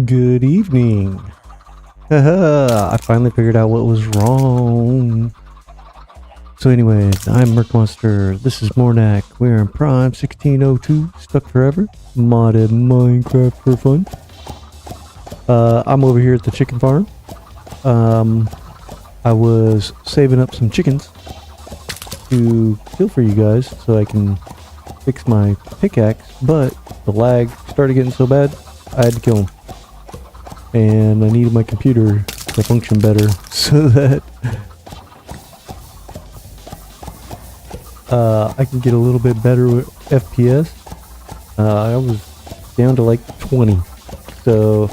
Good evening. Haha, I finally figured out what was wrong. So anyways, I'm mercmonster. This is Mornak. We're in Prime 1602, stuck forever. Modded Minecraft for fun. I'm over here at the chicken farm. I was saving up some chickens to kill for you guys so I can fix my pickaxe, but the lag started getting so bad, I had to kill them. And I needed my computer to function better so that I can get a little bit better with FPS. I was down to like 20. So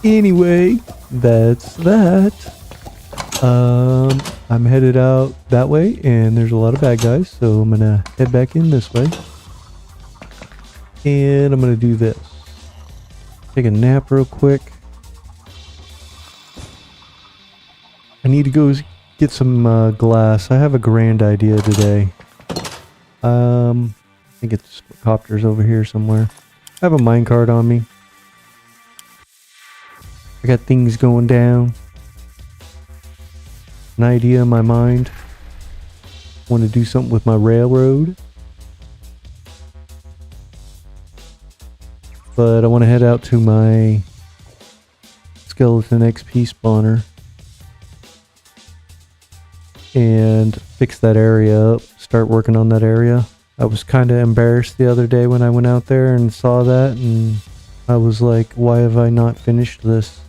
anyway, that's that. I'm headed out that way and there's a lot of bad guys, so I'm gonna head back in this way. And I'm gonna do this. Take a nap real quick. I need to go get some glass. I have a grand idea today. I think it's copters over here somewhere. I have a minecart on me. I got things going down. An idea in my mind. Want to do something with my railroad. But I want to head out to my skeleton XP spawner and fix that area up, start working on that area. I was kind of embarrassed the other day when I went out there and saw that, and I was like, why have I not finished this?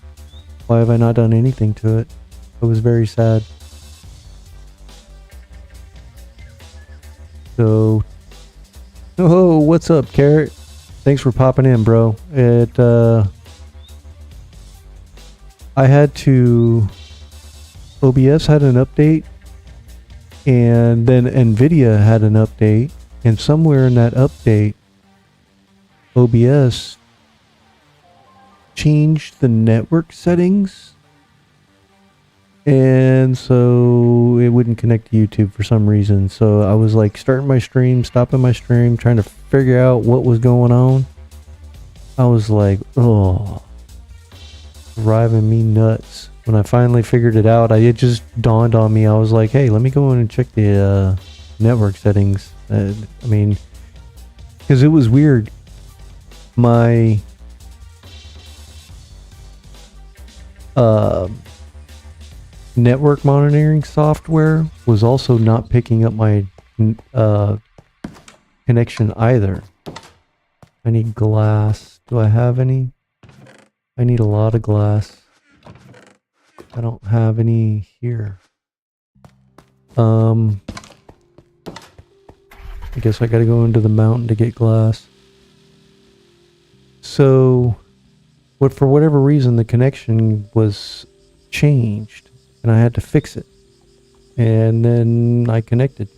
Why have I not done anything to it? I was very sad. So, oh, what's up, Carrot? Thanks for popping in, bro. I had to... OBS had an update, and then Nvidia had an update, and somewhere in that update, OBS changed the network settings, and so it wouldn't connect to YouTube for some reason. So I was like starting my stream, stopping my stream, trying to figure out what was going on. I was like, oh, driving me nuts. When I finally figured it out, it just dawned on me. I was like, hey, let me go in and check the network settings. I mean, because it was weird. My network monitoring software was also not picking up my connection either. I need glass. Do I have any? I need a lot of glass. I don't have any here. I guess I gotta go into the mountain to get glass. So, for whatever reason, the connection was changed, and I had to fix it. And then I connected.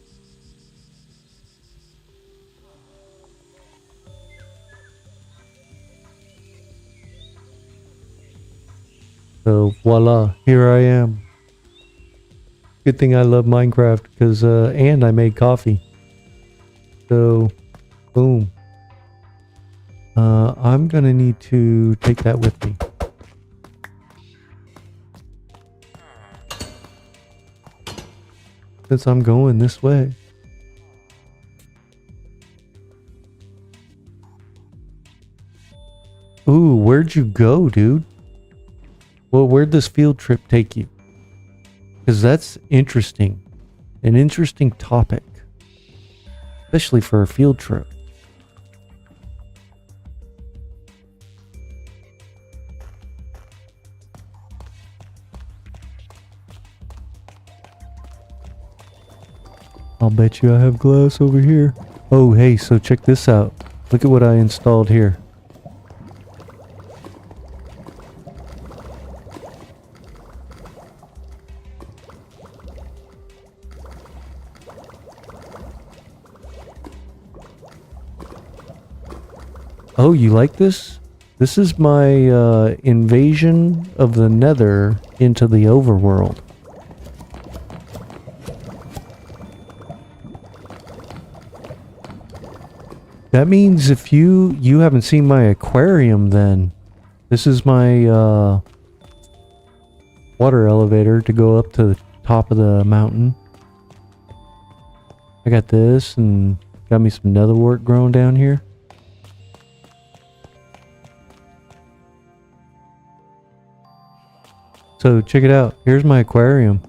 So voila, here I am. Good thing I love Minecraft, because and I made coffee. So boom. I'm gonna need to take that with me. Since I'm going this way. Ooh, where'd you go, dude? Well, where'd this field trip take you? Because that's interesting. An interesting topic. Especially for a field trip. I'll bet you I have glass over here. Oh, hey, so check this out. Look at what I installed here. Oh, you like this? This is my invasion of the Nether into the overworld. That means if you haven't seen my aquarium, then this is my water elevator to go up to the top of the mountain. I got this and got me some netherwort growing down here. So check it out. Here's my aquarium.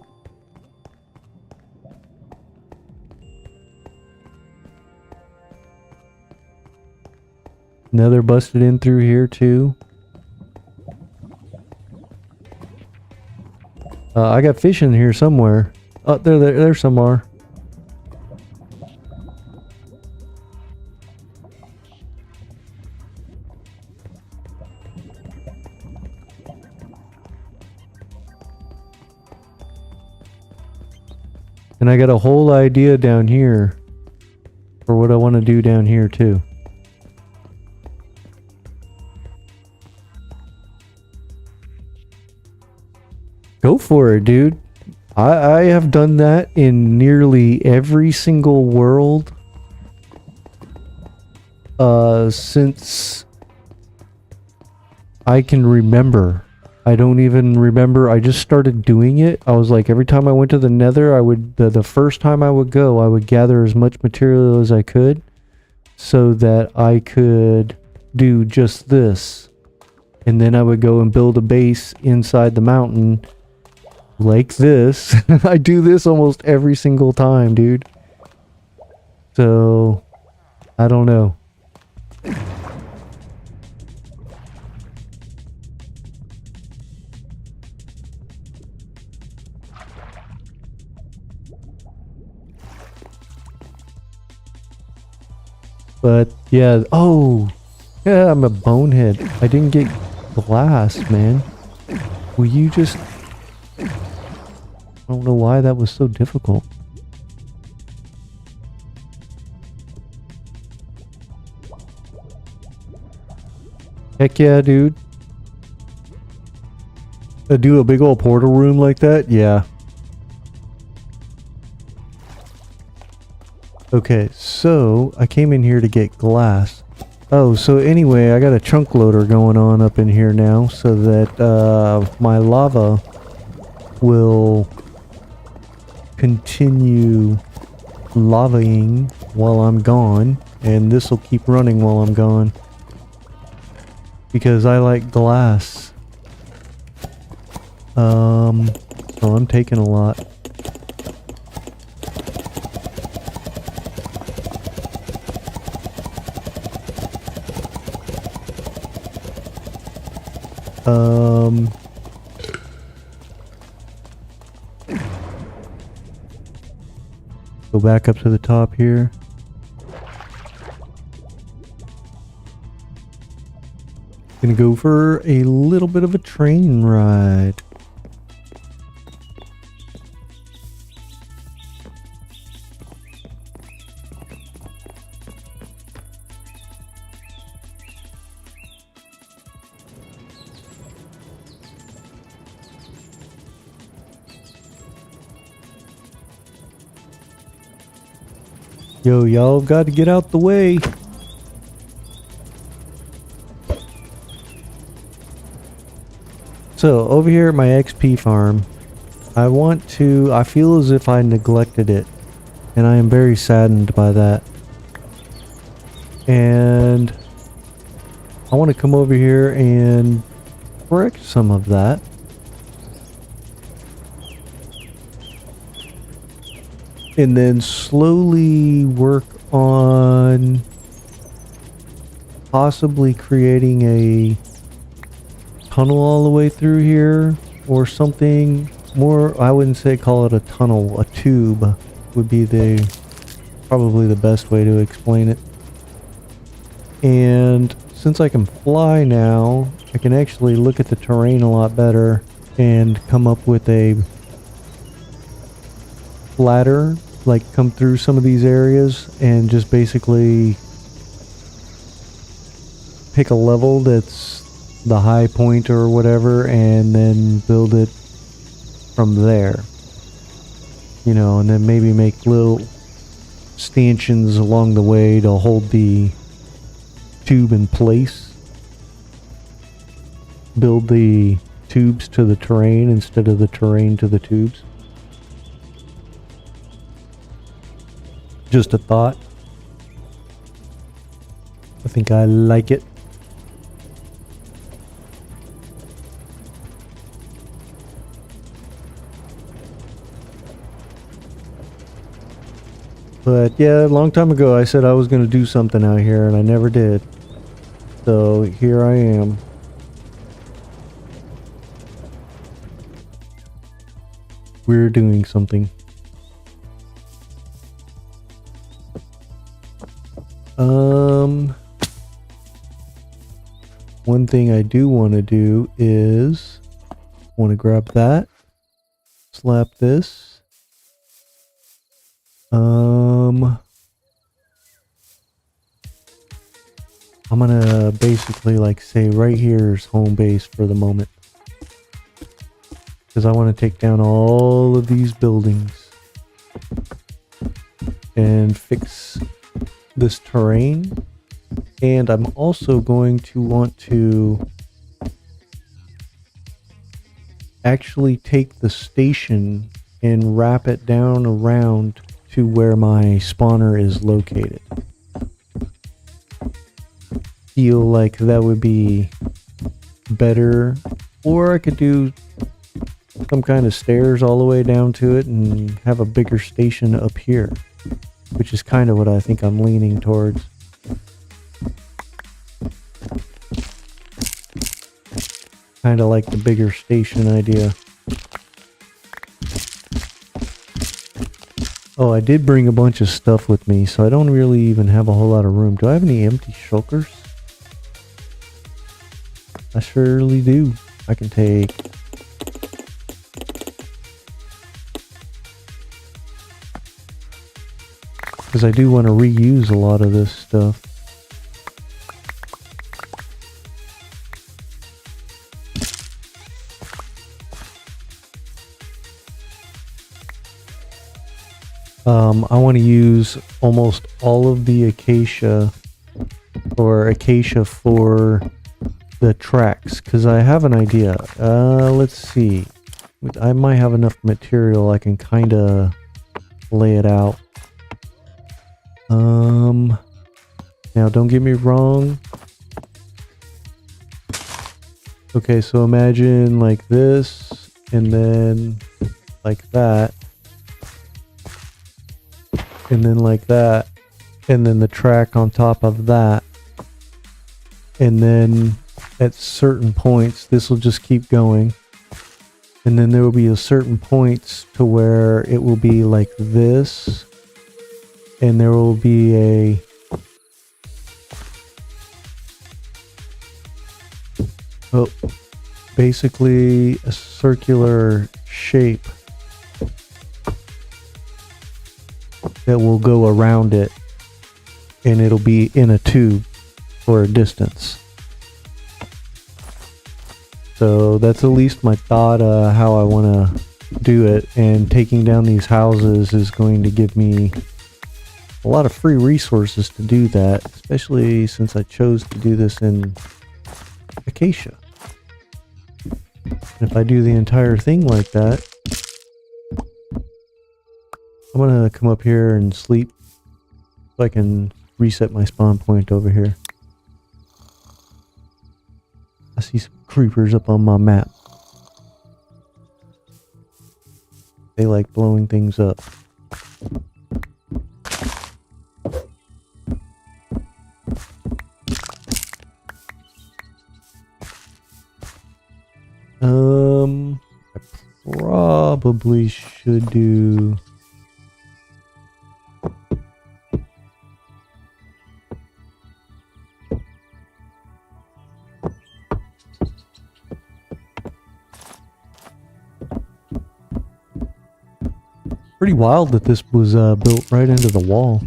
Nether busted in through here too. I got fish in here somewhere. Oh, there some are. And I got a whole idea down here for what I want to do down here too. Go for it, dude. I have done that in nearly every single world since I can remember. I don't even remember. I just started doing it. I was like, every time I went to the nether, I would the first time I would go, I would gather as much material as I could so that I could do just this. And then I would go and build a base inside the mountain like this. I do this almost every single time, dude. So, I don't know. But, yeah. Oh! Yeah, I'm a bonehead. I didn't get glass, man. Will you just... I don't know why that was so difficult. Heck yeah, dude. Do a big old portal room like that? Yeah. Okay, so I came in here to get glass. Oh, so anyway, I got a chunk loader going on up in here now so that my lava will continue lavaing while I'm gone, and this will keep running while I'm gone because I like glass. So I'm taking a lot. Go back up to the top here. Gonna go for a little bit of a train ride. Yo, y'all got to get out the way. So, over here at my XP farm, I feel as if I neglected it. And I am very saddened by that. And I want to come over here and correct some of that. And then slowly work on possibly creating a tunnel all the way through here or something more. I wouldn't say call it a tunnel, a tube would be probably the best way to explain it. And since I can fly now, I can actually look at the terrain a lot better and come up with a ladder, like come through some of these areas and just basically pick a level that's the high point or whatever and then build it from there, you know, and then maybe make little stanchions along the way to hold the tube in place. Build the tubes to the terrain instead of the terrain to the tubes. Just a thought. I think I like it. But yeah, a long time ago I said I was going to do something out here and I never did. So here I am. We're doing something. One thing I do want to do is want to grab that, slap this. I'm gonna basically like say right here is home base for the moment. Because I want to take down all of these buildings and fix this terrain. And I'm also going to want to actually take the station and wrap it down around to where my spawner is located. Feel like that would be better, or I could do some kind of stairs all the way down to it and have a bigger station up here, which is kind of what I think I'm leaning towards. Kind of like the bigger station idea. Oh, I did bring a bunch of stuff with me, so I don't really even have a whole lot of room. Do I have any empty shulkers? I surely do. I can take... because I do want to reuse a lot of this stuff. I want to use almost all of the acacia for the tracks, because I have an idea. Let's see. I might have enough material I can kind of lay it out. Now don't get me wrong. Okay, so imagine like this, and then like that, and then like that, and then the track on top of that, and then at certain points this will just keep going, and then there will be a certain points to where it will be like this, and there will be basically a circular shape that will go around it, and it'll be in a tube for a distance. So that's at least my thought, how I want to do it, and taking down these houses is going to give me a lot of free resources to do that, especially since I chose to do this in acacia. And if I do the entire thing like that, I'm gonna come up here and sleep so I can reset my spawn point over here. I see some creepers up on my map. They like blowing things up. I probably should do... Pretty wild that this was built right into the wall.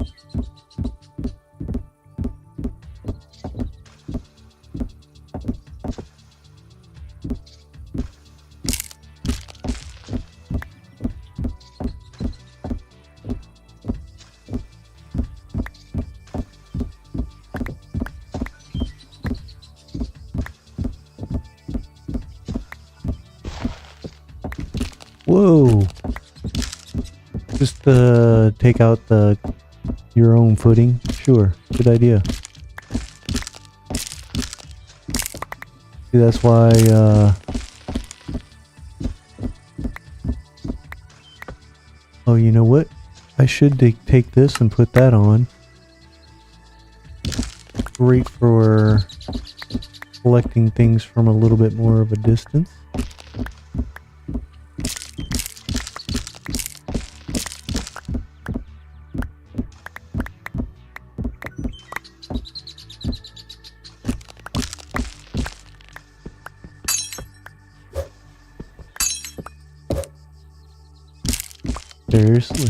Whoa. Just take out your own footing. Sure, good idea. See, that's why oh, you know what? I should take this and put that on. Great for collecting things from a little bit more of a distance. Seriously.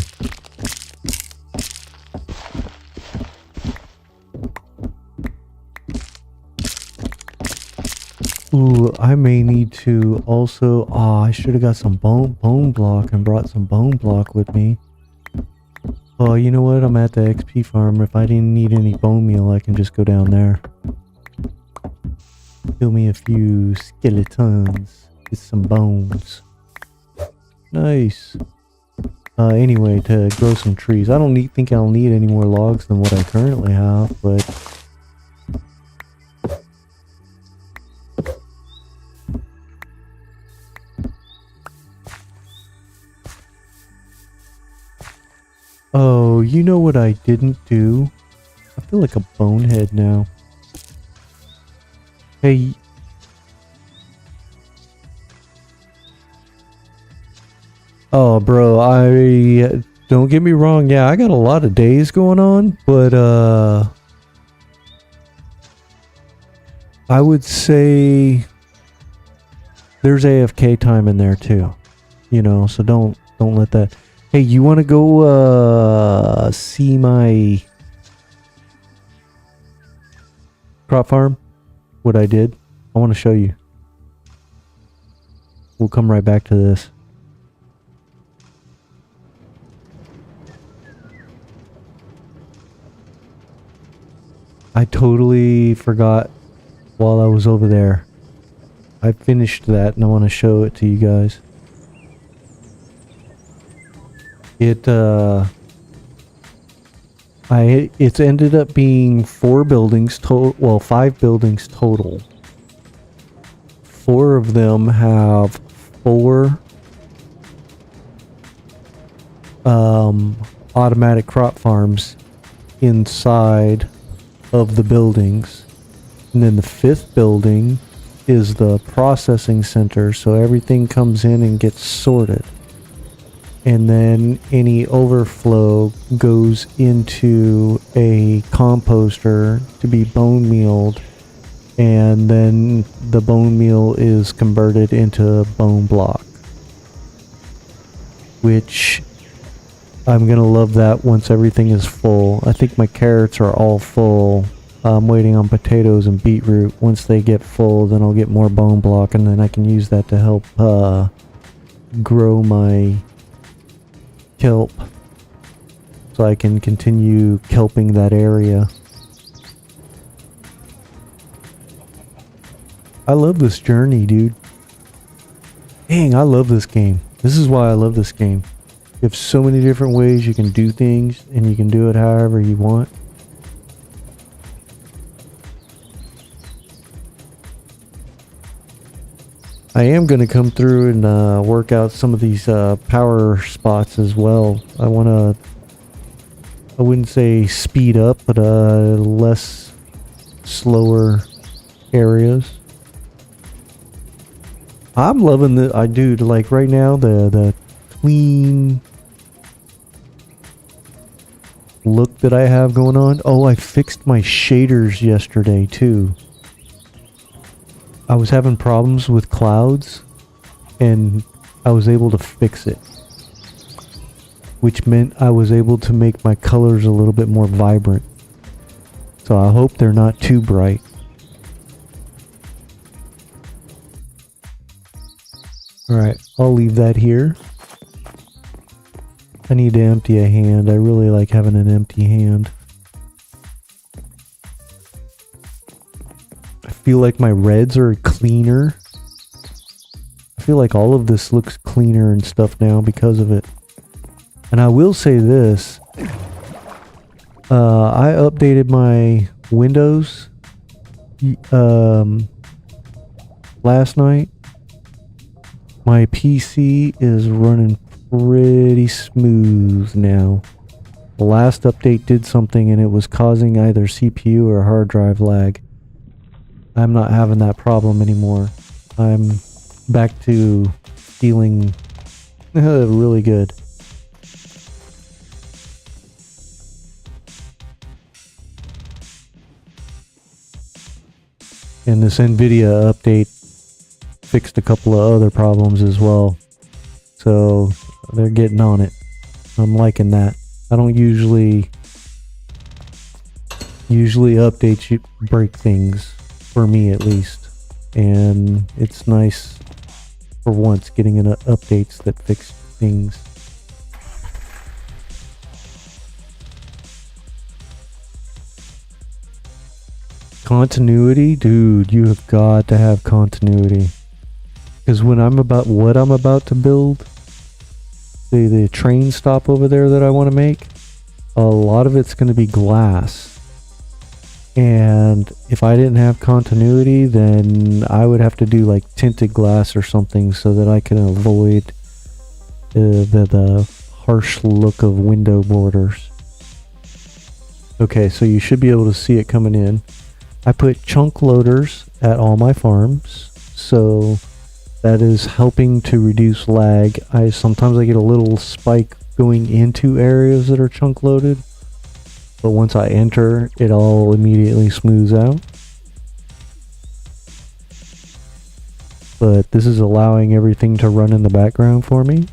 Ooh, I may need to also... I should have got some bone block and brought some bone block with me. Oh, you know what? I'm at the XP farm. If I didn't need any bone meal, I can just go down there. Kill me a few skeletons. Get some bones. Nice. Anyway, to grow some trees. I don't think I'll need any more logs than what I currently have, but... Oh, you know what I didn't do? I feel like a bonehead now. Hey... Oh, bro, don't get me wrong, yeah, I got a lot of days going on, but, I would say there's AFK time in there too, you know, so don't let that... Hey, you want to go, see my crop farm? What I did? I want to show you. We'll come right back to this. I totally forgot while I was over there. I finished that and I want to show it to you guys. It's ended up being 4 buildings total. Well, 5 buildings total. 4 of them have 4 automatic crop farms inside of the buildings, and then the 5th building is the processing center, so everything comes in and gets sorted, and then any overflow goes into a composter to be bone mealed, and then the bone meal is converted into bone block, which I'm gonna love that once everything is full. I think my carrots are all full. I'm waiting on potatoes and beetroot. Once they get full, then I'll get more bone block, and then I can use that to help grow my kelp, so I can continue kelping that area. I love this journey, dude. Dang, I love this game. This is why I love this game. You have so many different ways you can do things, and you can do it however you want. I am going to come through and work out some of these power spots as well. I wouldn't say speed up, but less slower areas. I'm loving I do, like right now, the clean look that I have going on. Oh, I fixed my shaders yesterday too. I was having problems with clouds and I was able to fix it, which meant I was able to make my colors a little bit more vibrant. So I hope they're not too bright. Alright, I'll leave that here. I need to empty a hand. I really like having an empty hand. I feel like my reds are cleaner. I I feel like all of this looks cleaner and stuff now because of it. And I will say this. I updated my Windows last night. My PC is running pretty smooth now. The last update did something and it was causing either CPU or hard drive lag. I'm not having that problem anymore. I'm back to feeling really good. And this NVIDIA update fixed a couple of other problems as well. So they're getting on it. I'm liking that. I don't usually updates break things, for me at least. And it's nice for once getting in updates that fix things. Continuity? Dude, you have got to have continuity. Because when what I'm about to build, the train stop over there that I want to make, a lot of it's going to be glass. And if I didn't have continuity, then I would have to do like tinted glass or something so that I can avoid the harsh look of window borders. Okay, so you should be able to see it coming in. I put chunk loaders at all my farms, so that is helping to reduce lag. Sometimes I get a little spike going into areas that are chunk loaded, but once I enter, it all immediately smooths out. But this is allowing everything to run in the background for me.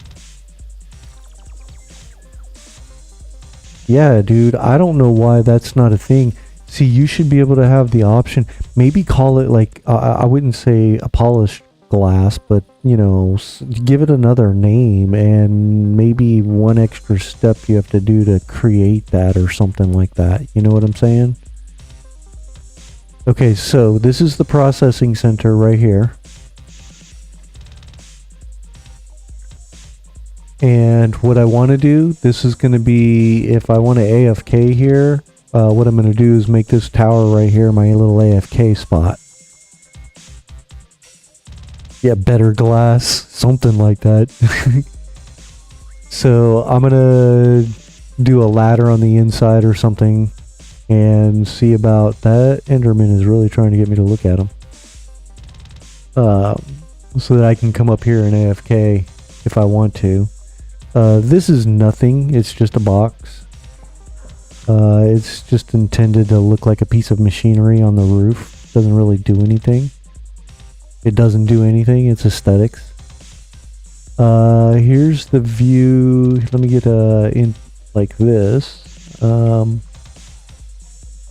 Yeah, dude, I don't know why that's not a thing. See, you should be able to have the option. Maybe call it like, I wouldn't say a polished glass, but, you know, give it another name and maybe one extra step you have to do to create that or something like that. You know what I'm saying? Okay, so this is the processing center right here. And what I want to do, this is going to be, if I want to AFK here, what I'm going to do is make this tower right here my little AFK spot. Yeah, better glass, something like that. So I'm going to do a ladder on the inside or something and see about that. Enderman is really trying to get me to look at him. So that I can come up here and AFK if I want to. This is nothing, it's just a box. It's just intended to look like a piece of machinery on the roof. Doesn't really do anything. It doesn't do anything, it's aesthetics. Here's the view. Let me get in like this.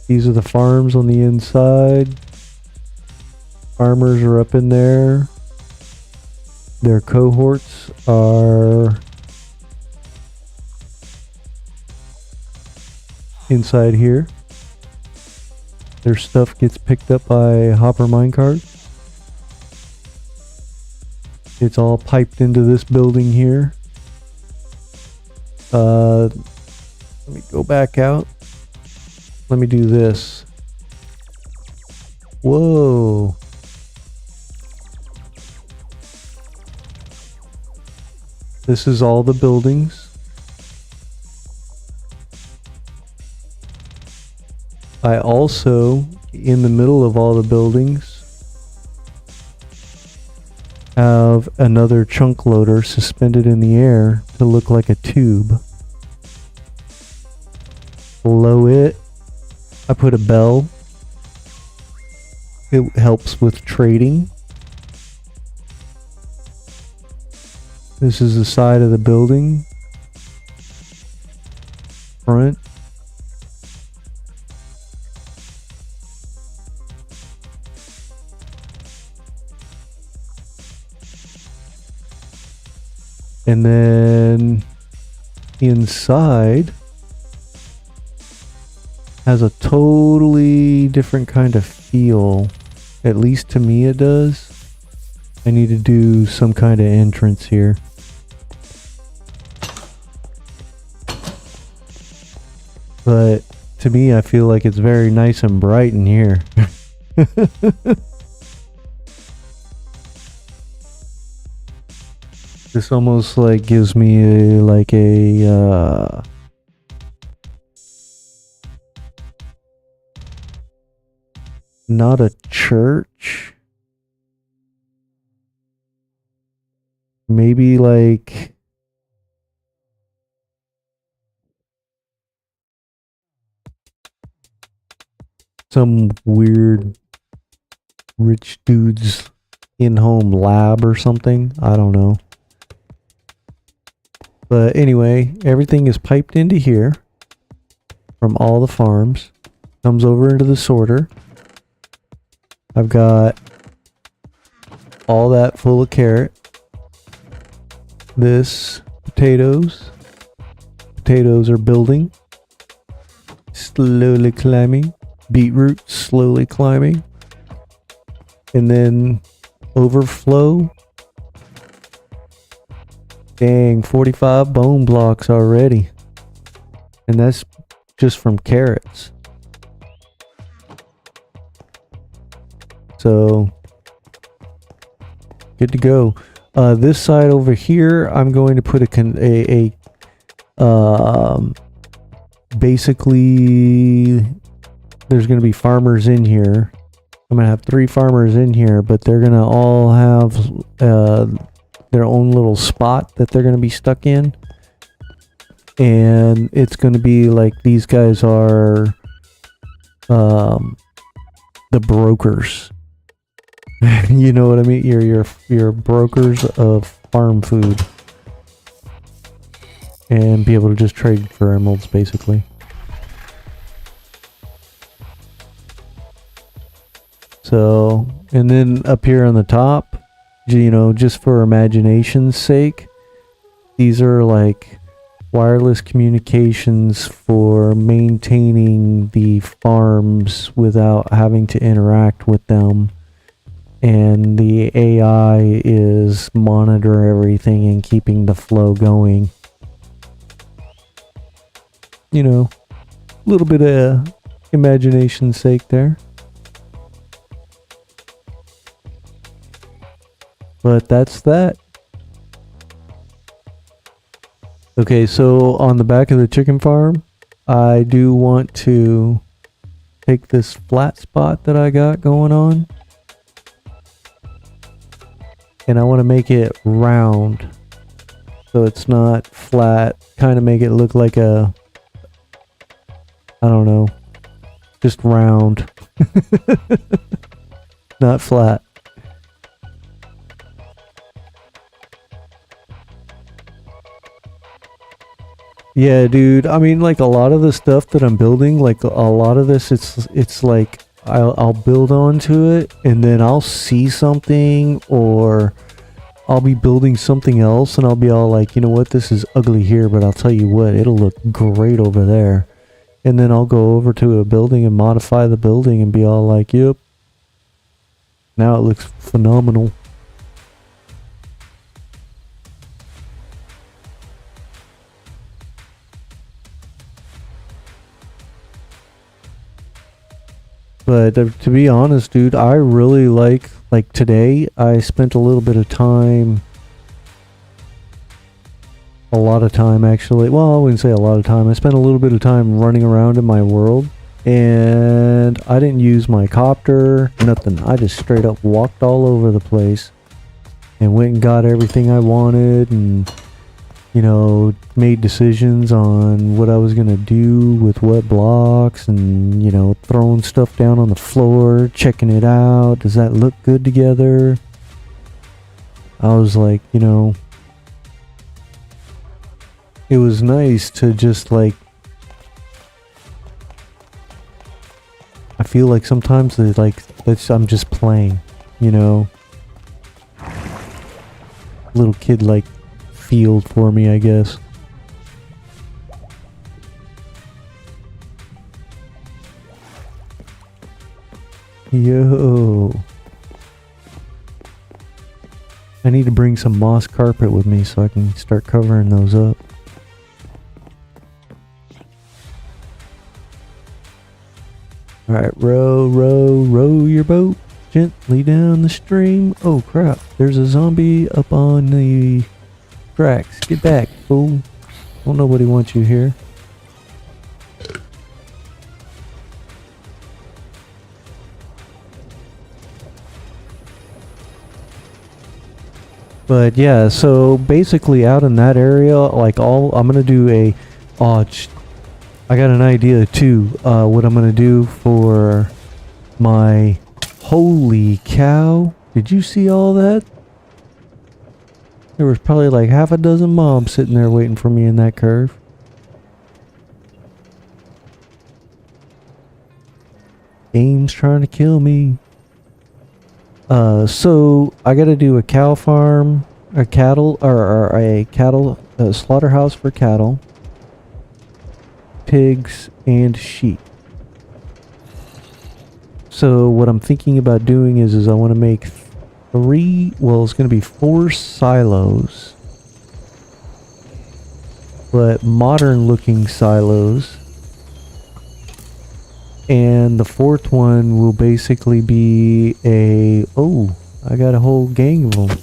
These are the farms on the inside. Farmers are up in there. Their cohorts are inside here. Their stuff gets picked up by hopper minecart. It's all piped into this building here. Let me go back out. Let me do this. Whoa. This is all the buildings. I also, in the middle of all the buildings, have another chunk loader suspended in the air to look like a tube. Below it, I put a bell. It helps with trading. This is the side of the building. Front. And then inside has a totally different kind of feel. At least to me it does. I need to do some kind of entrance here. But to me, I feel like it's very nice and bright in here. This almost like gives me like a not a church. Maybe like some weird rich dude's in-home lab or something. I don't know. But anyway, everything is piped into here from all the farms. Comes over into the sorter. I've got all that full of carrot. This, potatoes. Potatoes are building. Slowly climbing. Beetroot, slowly climbing. And then overflow. Dang, 45 bone blocks already. And that's just from carrots. So, good to go. This side over here, I'm going to put basically, there's going to be farmers in here. I'm going to have 3 farmers in here, but they're going to all have their own little spot that they're going to be stuck in. And it's going to be like these guys are the brokers. You know what I mean? You're brokers of farm food. And be able to just trade for emeralds, basically. So, and then up here on the top, you know, just for imagination's sake, these are like wireless communications for maintaining the farms without having to interact with them. And the AI is monitor everything and keeping the flow going. You know, a little bit of imagination's sake there. But that's that. Okay, so on the back of the chicken farm, I do want to take this flat spot that I got going on. And I want to make it round. So it's not flat. Kind of make it look like a, I don't know, just round. Not flat. Yeah, dude. I mean, like a lot of the stuff that I'm building, like a lot of this, it's like I'll build onto it, and then I'll see something, or I'll be building something else, and I'll be all like, you know what, this is ugly here, but I'll tell you what, it'll look great over there. And then I'll go over to a building and modify the building and be all like, yep, now it looks phenomenal. But to be honest, dude, I really like today, I spent a little bit of time, a lot of time actually, well, I wouldn't say a lot of time, I spent a little bit of time running around in my world, and I didn't use my copter, nothing. I just straight up walked all over the place, and went and got everything I wanted, and, you know, made decisions on what I was going to do with what blocks, and, you know, throwing stuff down on the floor, checking it out. Does that look good together? I was like, you know, it was nice to just like, I feel like sometimes it's like, I'm just playing, you know, little kid like field for me, I guess. I need to bring some moss carpet with me so I can start covering those up. Alright, row your boat gently down the stream. Oh crap, there's a zombie up on the tracks. Get back, fool. Well, nobody wants you here. But yeah, so basically out in that area, like I'm gonna do a, I got an idea too, what I'm gonna do for my, holy cow, did you see all that? There was probably like half a dozen mobs sitting there waiting for me in that curve. Game's trying to kill me. So I gotta do a cow farm, a cattle, or a cattle, slaughterhouse for cattle, pigs, and sheep. So what I'm thinking about doing is I want to make it's gonna be 4 silos, but modern looking silos. And the 4th one will basically be I got a whole gang of them.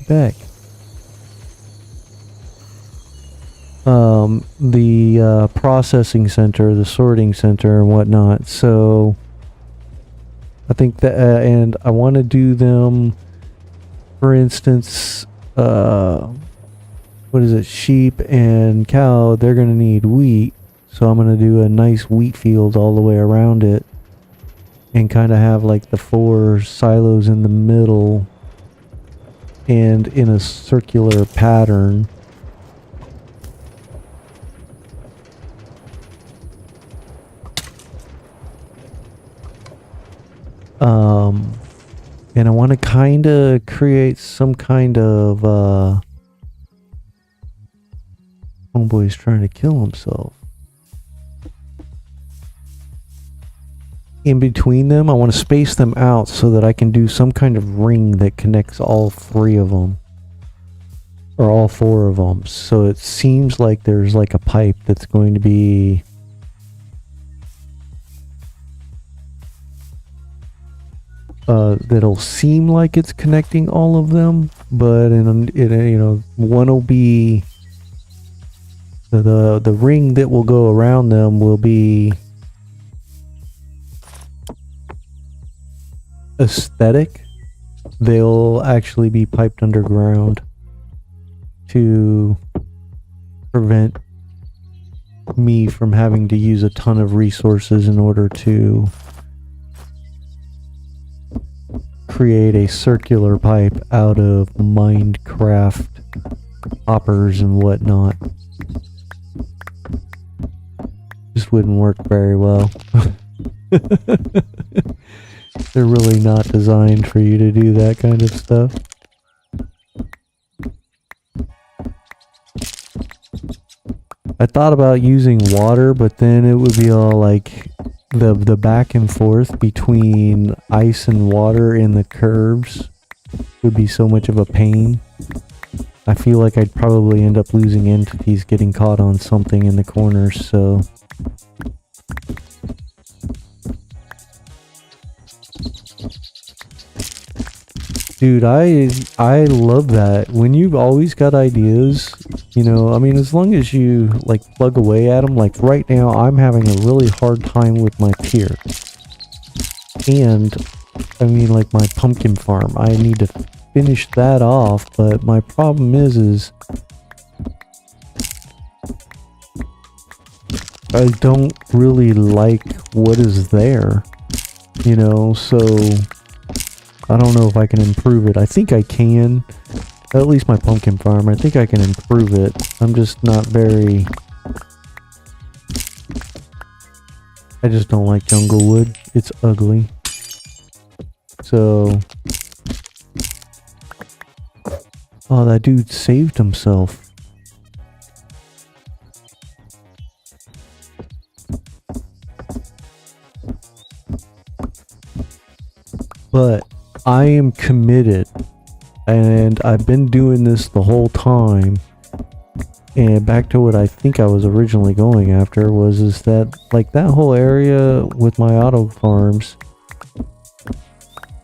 Back. The processing center, the sorting center and whatnot. So I think that, and I want to do them, for instance, what is it? Sheep and cow, they're going to need wheat. So I'm going to do a nice wheat field all the way around it and kind of have like the 4 silos in the middle and in a circular pattern. And I want to kind of create some kind of, homeboy's trying to kill himself. In between them, I want to space them out so that I can do some kind of ring that connects all 3 of them. Or all 4 of them. So it seems like there's like a pipe that's going to be... that'll seem like it's connecting all of them. But, one will be... The ring that will go around them will be... aesthetic. They'll actually be piped underground to prevent me from having to use a ton of resources in order to create a circular pipe out of Minecraft hoppers and whatnot. Just wouldn't work very well. They're really not designed for you to do that kind of stuff. I thought about using water, but then it would be all like the back and forth between ice and water in the curves would be so much of a pain. I feel like I'd probably end up losing entities getting caught on something in the corners, so... Dude, I love that. When you've always got ideas, I mean, as long as you, like, plug away at them, like, right now, I'm having a really hard time with my pier. And, I mean, like, my pumpkin farm. I need to finish that off, but my problem is I don't really like what is there, so... I don't know if I can improve it. I think I can. At least my pumpkin farm. I think I can improve it. I'm just not very... I just don't like jungle wood. It's ugly. So... Oh, that dude saved himself. But... I am committed And I've been doing this the whole time. And back to what I think I was originally going after is that like that whole area with my auto farms,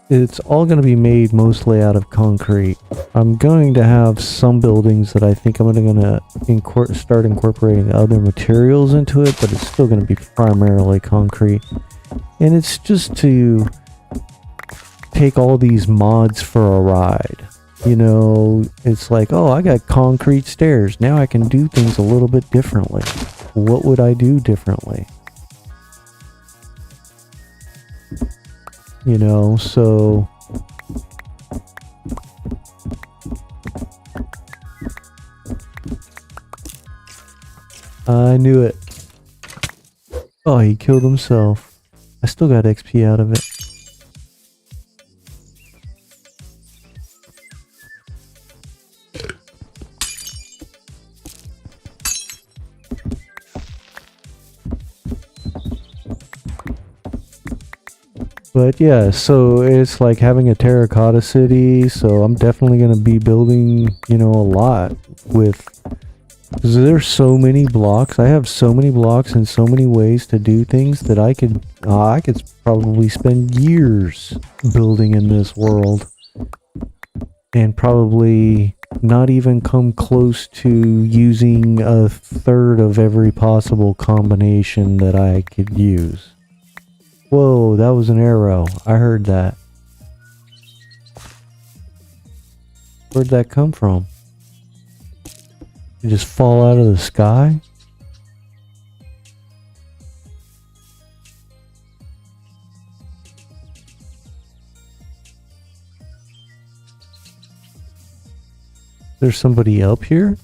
it's all going to be made mostly out of concrete. I'm going to have some buildings that I think I'm going to start incorporating other materials into it, but it's still going to be primarily concrete. And it's just to take all these mods for a ride. You know, it's like, oh, I got concrete stairs. Now I can do things a little bit differently. What would I do differently? You know, so... I knew it. Oh, he killed himself. I still got XP out of it. But yeah, so it's like having a terracotta city, so I'm definitely going to be building, you know, a lot with... Because there's so many blocks. I have so many blocks and so many ways to do things that I could probably spend years building in this world. And probably not even come close to using a third of every possible combination that I could use. Whoa, that was an arrow. I heard that. Where'd that come from? Did it just fall out of the sky? There's somebody up here?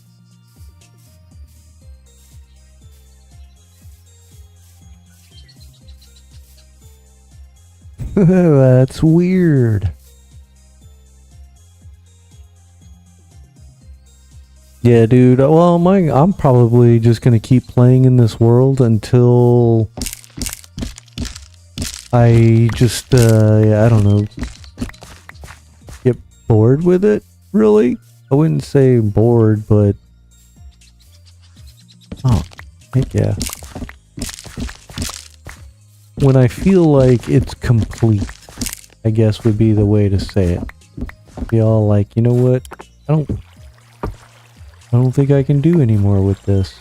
That's weird. Yeah, dude. Well, I'm probably just gonna keep playing in this world until I just, I don't know, get bored with it, really? I wouldn't say bored, but... Oh, heck yeah. When I feel like it's complete, I guess would be the way to say it. Be all like, you know what? I don't think I can do any more with this.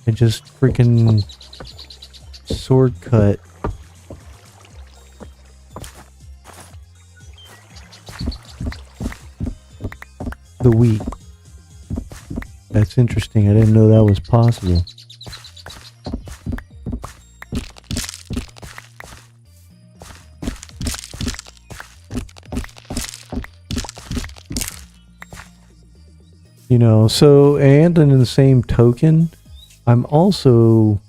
I just freaking sword cut. The wheat. That's interesting. I didn't know that was possible. You know, so, and in the same token, I'm also...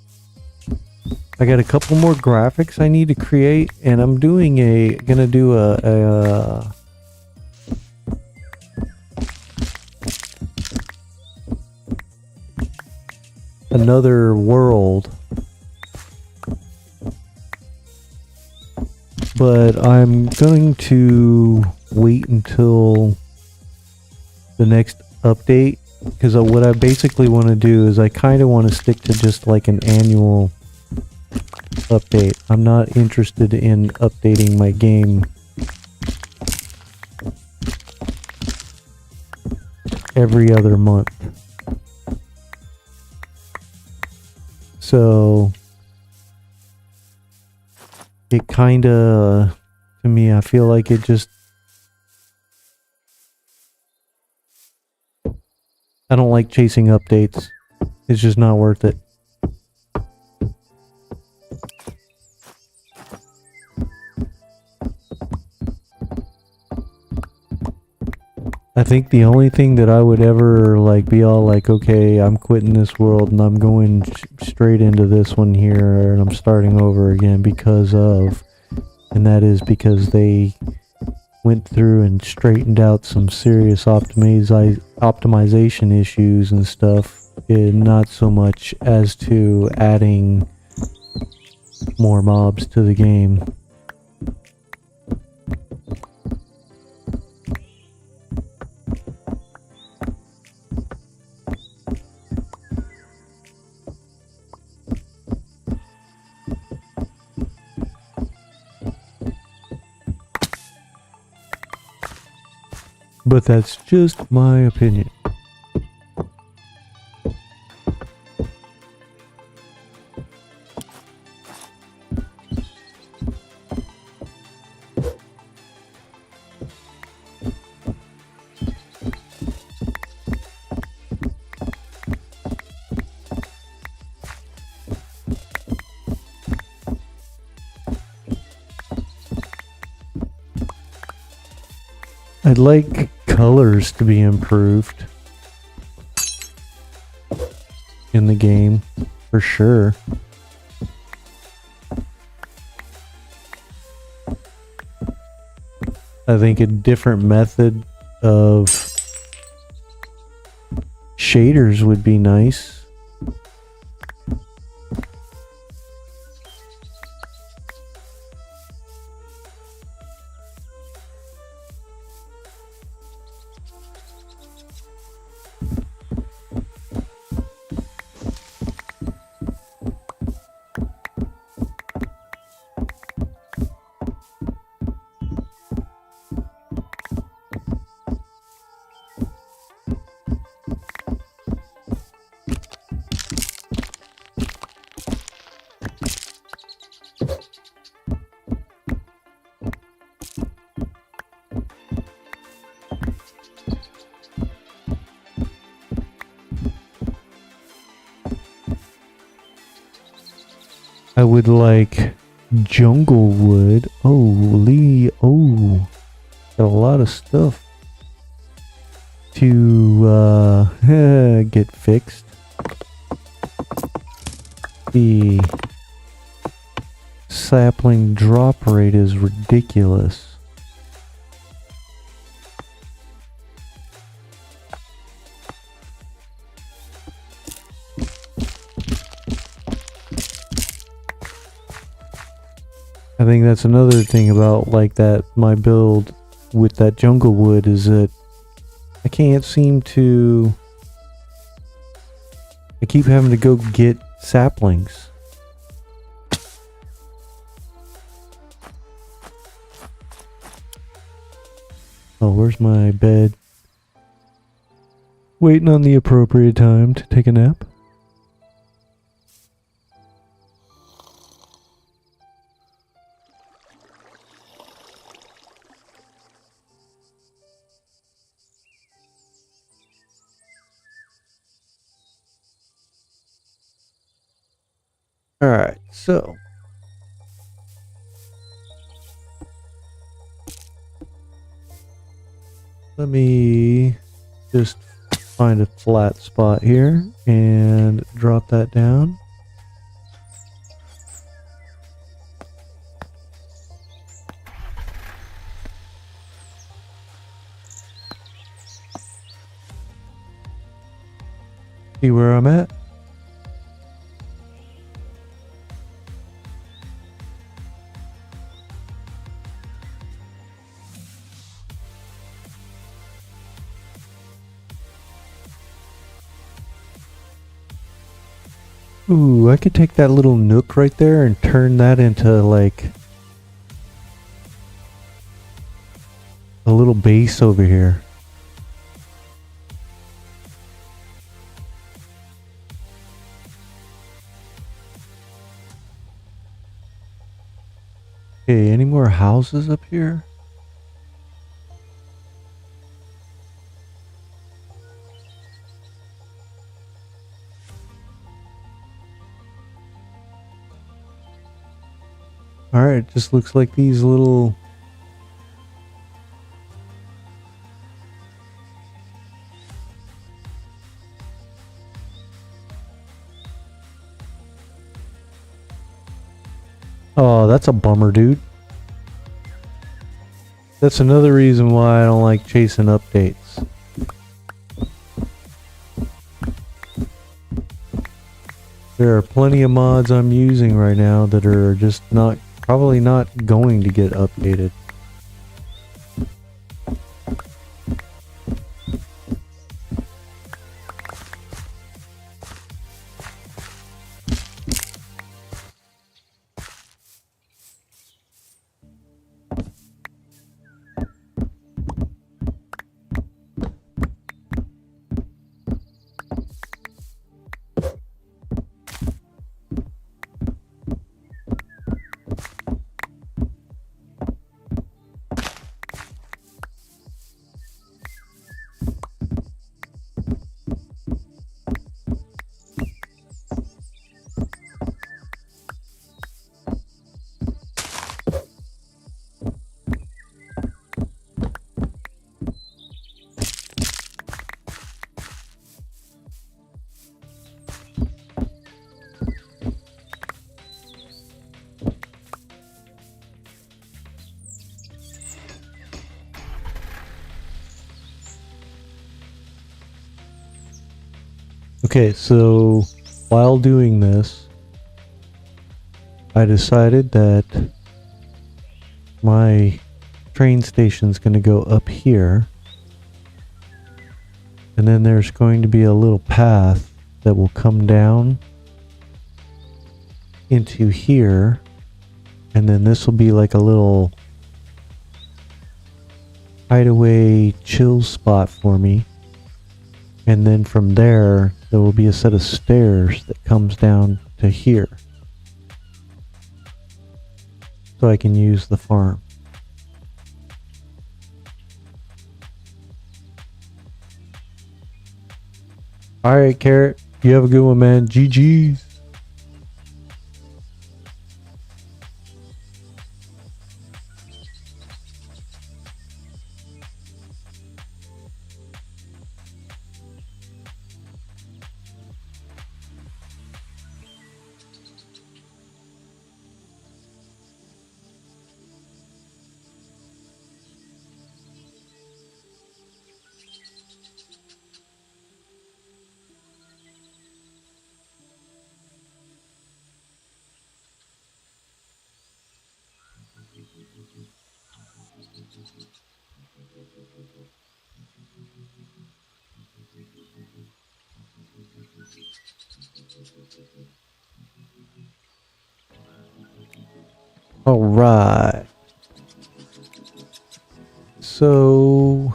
I got a couple more graphics I need to create, and I'm gonna do another world, but I'm going to wait until the next update, because what I basically want to do is I kind of want to stick to just like an annual update. I'm not interested in updating my game every other month. So it kind of, to me, I feel like it just, I don't like chasing updates. It's just not worth it. I think the only thing that I would ever like be all like, okay, I'm quitting this world and I'm going straight into this one here and I'm starting over again because of, and that is because they went through and straightened out some serious optimization issues and stuff, and not so much as to adding more mobs to the game. But that's just my opinion. I'd like colors to be improved in the game, for sure. I think a different method of shaders would be nice. I would like jungle wood. Oh, got a lot of stuff to get fixed. The sapling drop rate is ridiculous. I think that's another thing about like that my build with that jungle wood is that I can't seem to. I keep having to go get saplings. Oh, where's my bed? Waiting on the appropriate time to take a nap. Alright, so let me just find a flat spot here and drop that down. See where I'm at? Ooh, I could take that little nook right there and turn that into like a little base over here. Okay, any more houses up here? Alright, just looks like these little... Oh, that's a bummer, dude. That's another reason why I don't like chasing updates. There are plenty of mods I'm using right now that are just probably not going to get updated. Okay, so while doing this, I decided that my train station's going to go up here, and then there's going to be a little path that will come down into here, and then this will be like a little hideaway chill spot for me. And then from there will be a set of stairs that comes down to here, so I can use the farm. Alright, Carrot, you have a good one, man. GG's. All right. So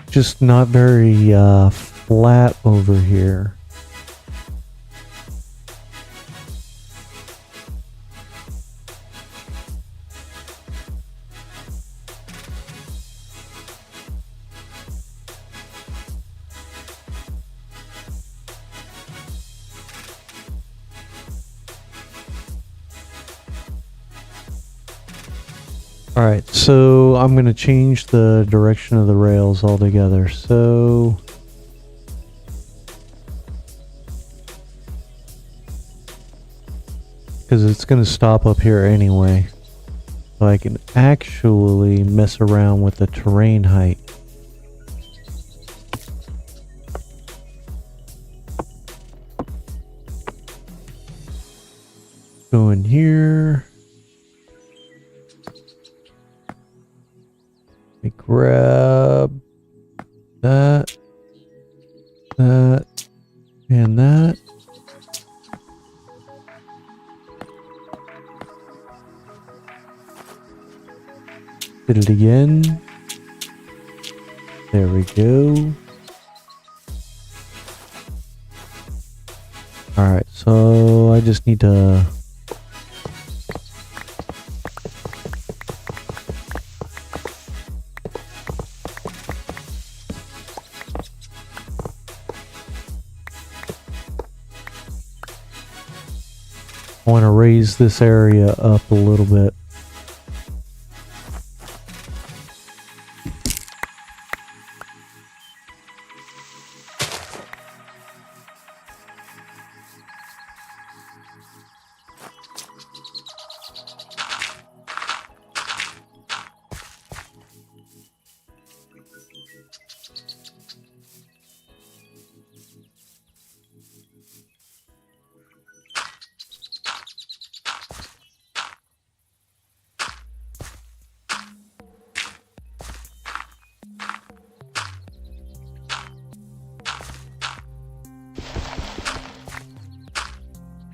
just not very flat over here. Alright, so I'm going to change the direction of the rails altogether. So because it's going to stop up here anyway. So I can actually mess around with the terrain height. Go in here. Grab that, and that. Did it again. There we go. Alright, so I just need to I want to raise this area up a little bit.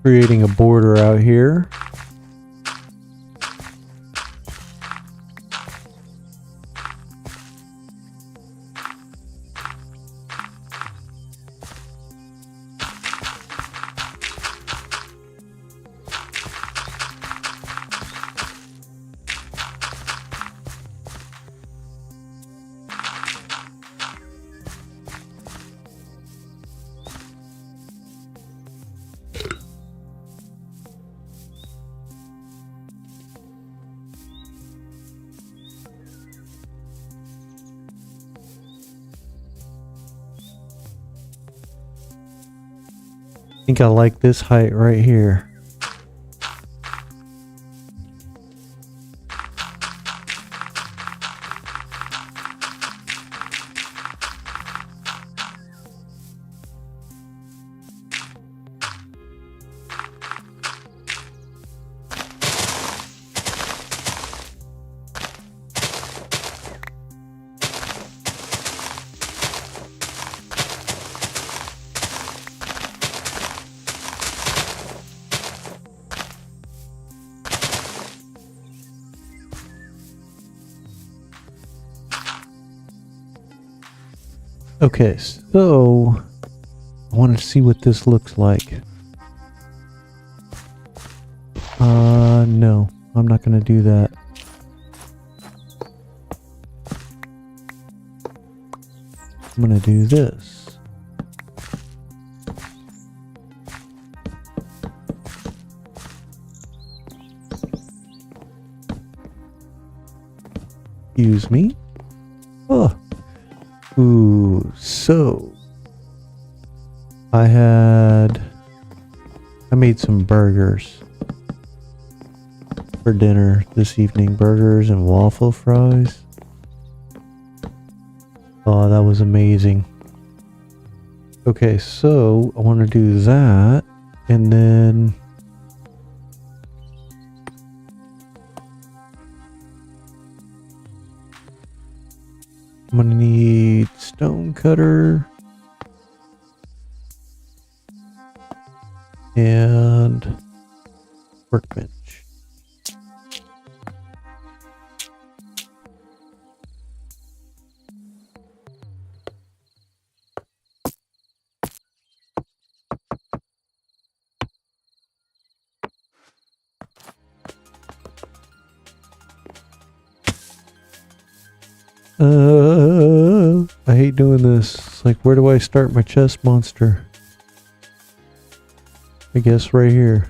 Creating a border out here. I think I like this height right here. Okay, so I want to see what this looks like. No, I'm not going to do that. I'm going to do this. Excuse me. Oh. Ooh, so I made some burgers for dinner this evening. Burgers and waffle fries. Oh, that was amazing. Okay, so I want to do that, and then I'm gonna need stone cutter and workbench. I hate doing this. It's like, where do I start my chest monster? I guess right here.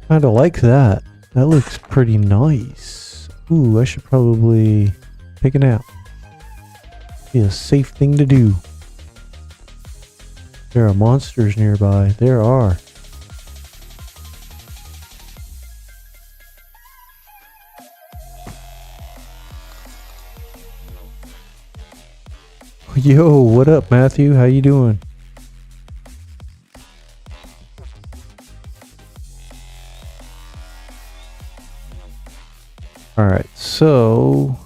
Kinda like that. That looks pretty nice. Ooh, I should probably take a nap. Be a safe thing to do. There are monsters nearby. There are. Yo, what up, Matthew? How you doing? Alright, so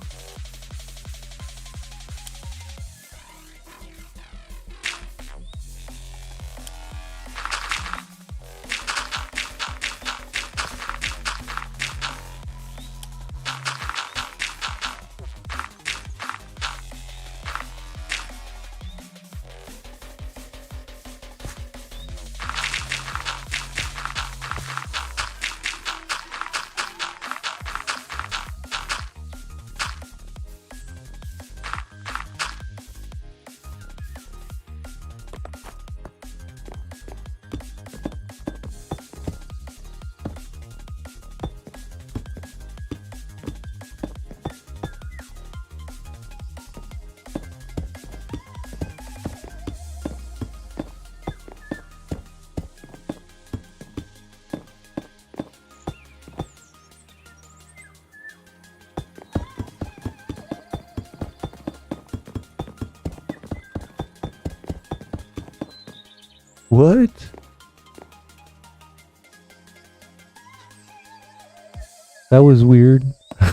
What? That was weird.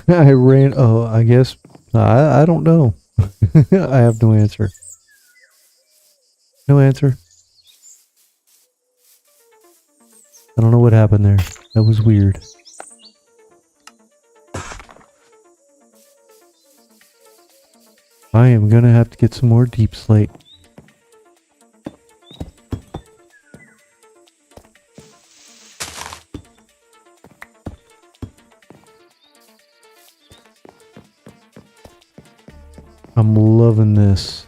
I ran. Oh, I guess. I don't know. I have no answer. No answer. I don't know what happened there. That was weird. I am gonna have to get some more deep slate. I'm loving this.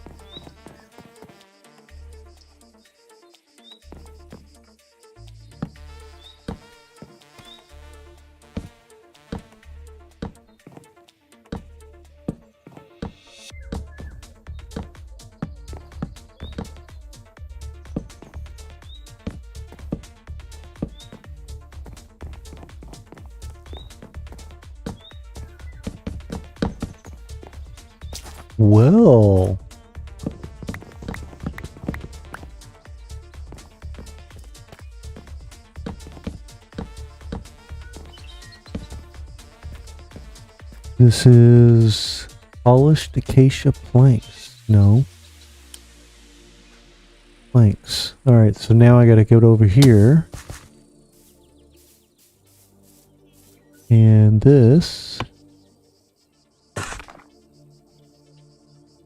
Well, this is polished acacia planks. No. Planks. Alright, so now I gotta go over here. And this.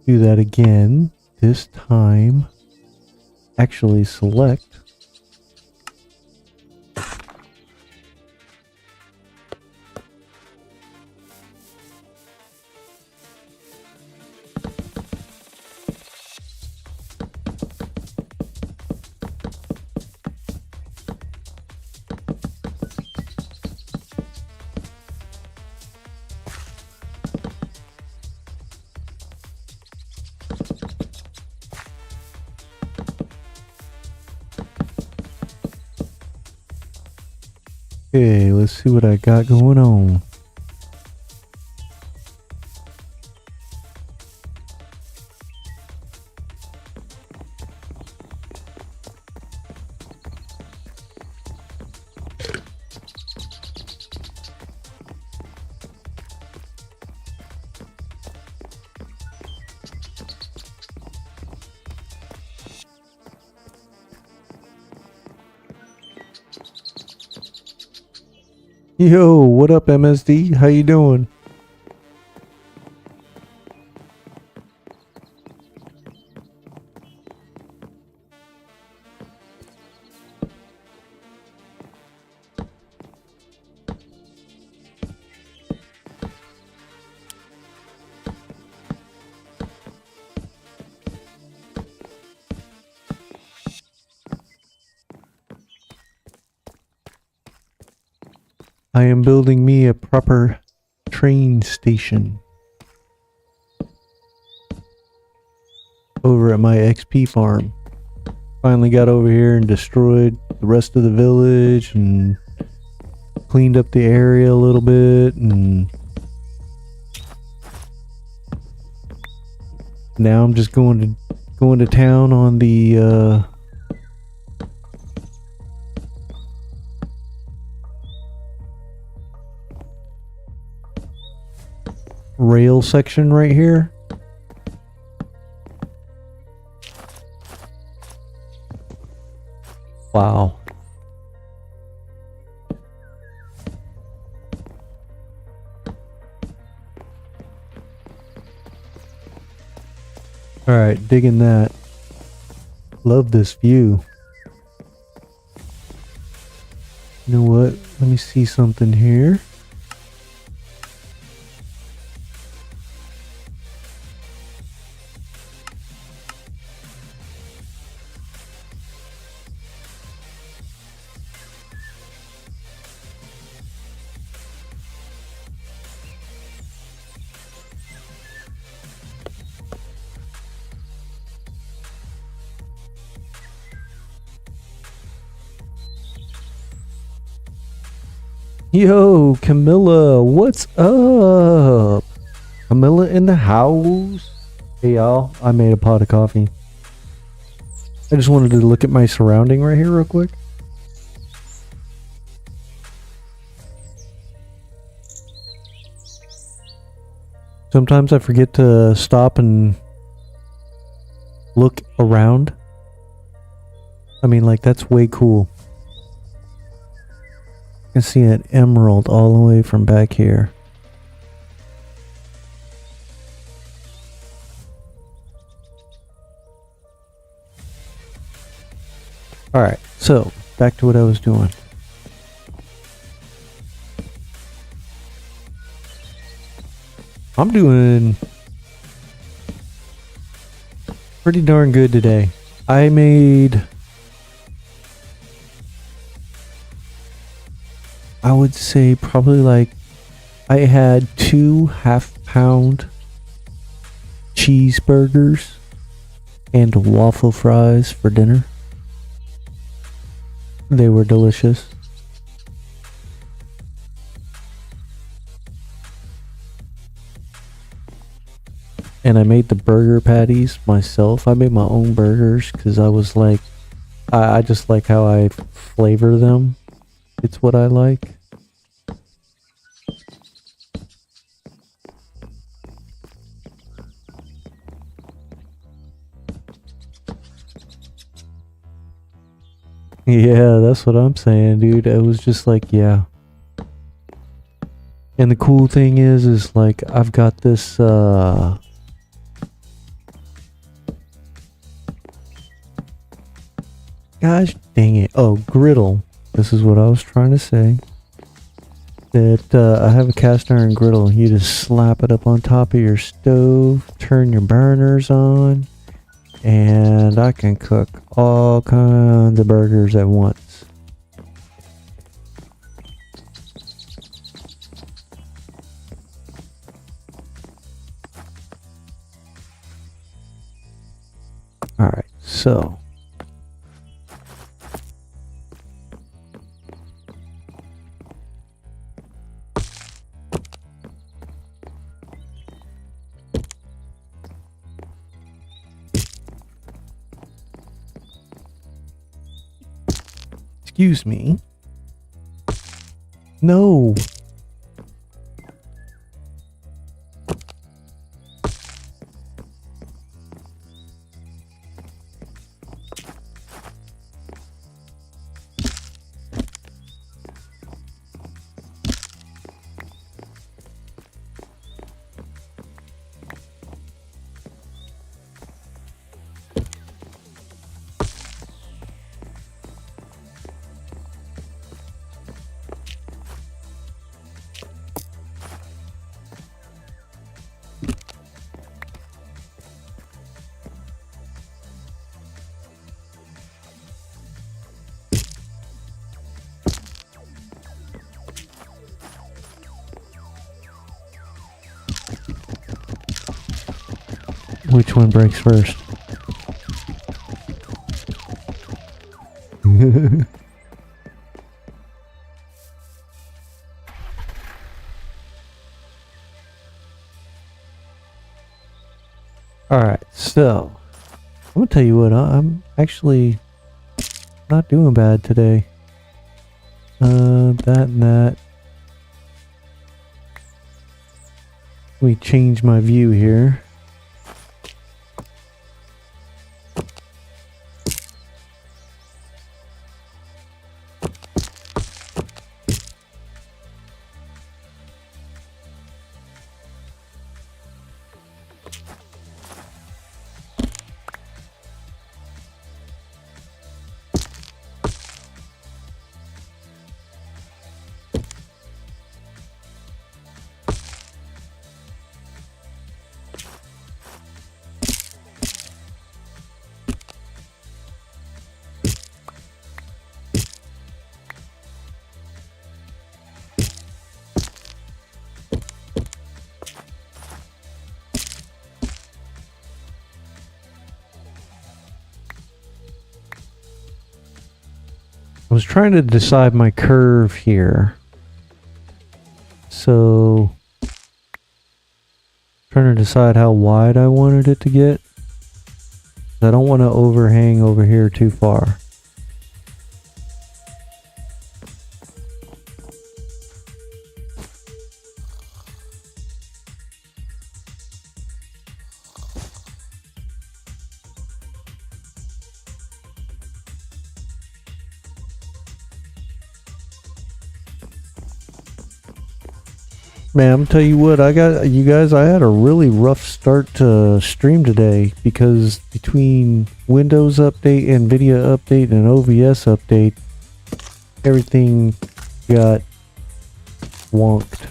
Do that again. This time. Actually select. Okay, let's see what I got going on. Yo, what up, MSD? How you doing? I am building me a proper train station over at my XP farm. Finally got over here and destroyed the rest of the village and cleaned up the area a little bit, and now I'm just going to town on the rail section right here. Wow. Alright, digging that. Love this view. You know what? Let me see something here. Yo, Camilla, what's up? Camilla in the house. Hey y'all, I made a pot of coffee. I just wanted to look at my surrounding right here real quick. Sometimes I forget to stop and look around. I mean, like, that's way cool. I can see an emerald all the way from back here. Alright, so, back to what I was doing. I'm doing pretty darn good today. I made, I would say probably like, I had 2 half-pound cheeseburgers and waffle fries for dinner. They were delicious. And I made the burger patties myself. I made my own burgers because I was like, I just like how I flavor them. It's what I like. Yeah, that's what I'm saying, dude. It was just like, yeah. And the cool thing is like, I've got this, gosh dang it. Oh, griddle. This is what I was trying to say. That I have a cast iron griddle. You just slap it up on top of your stove, turn your burners on, and I can cook all kinds of burgers at once. Alright, so excuse me. No. Which one breaks first? Alright, so I'm gonna tell you what, I'm actually not doing bad today. That and that. Let me change my view here. I was trying to decide my curve here. So, trying to decide how wide I wanted it to get. I don't want to overhang over here too far. Man, I'm tell you what, I had a really rough start to stream today because between Windows update, Nvidia update, and OBS update, everything got wonked.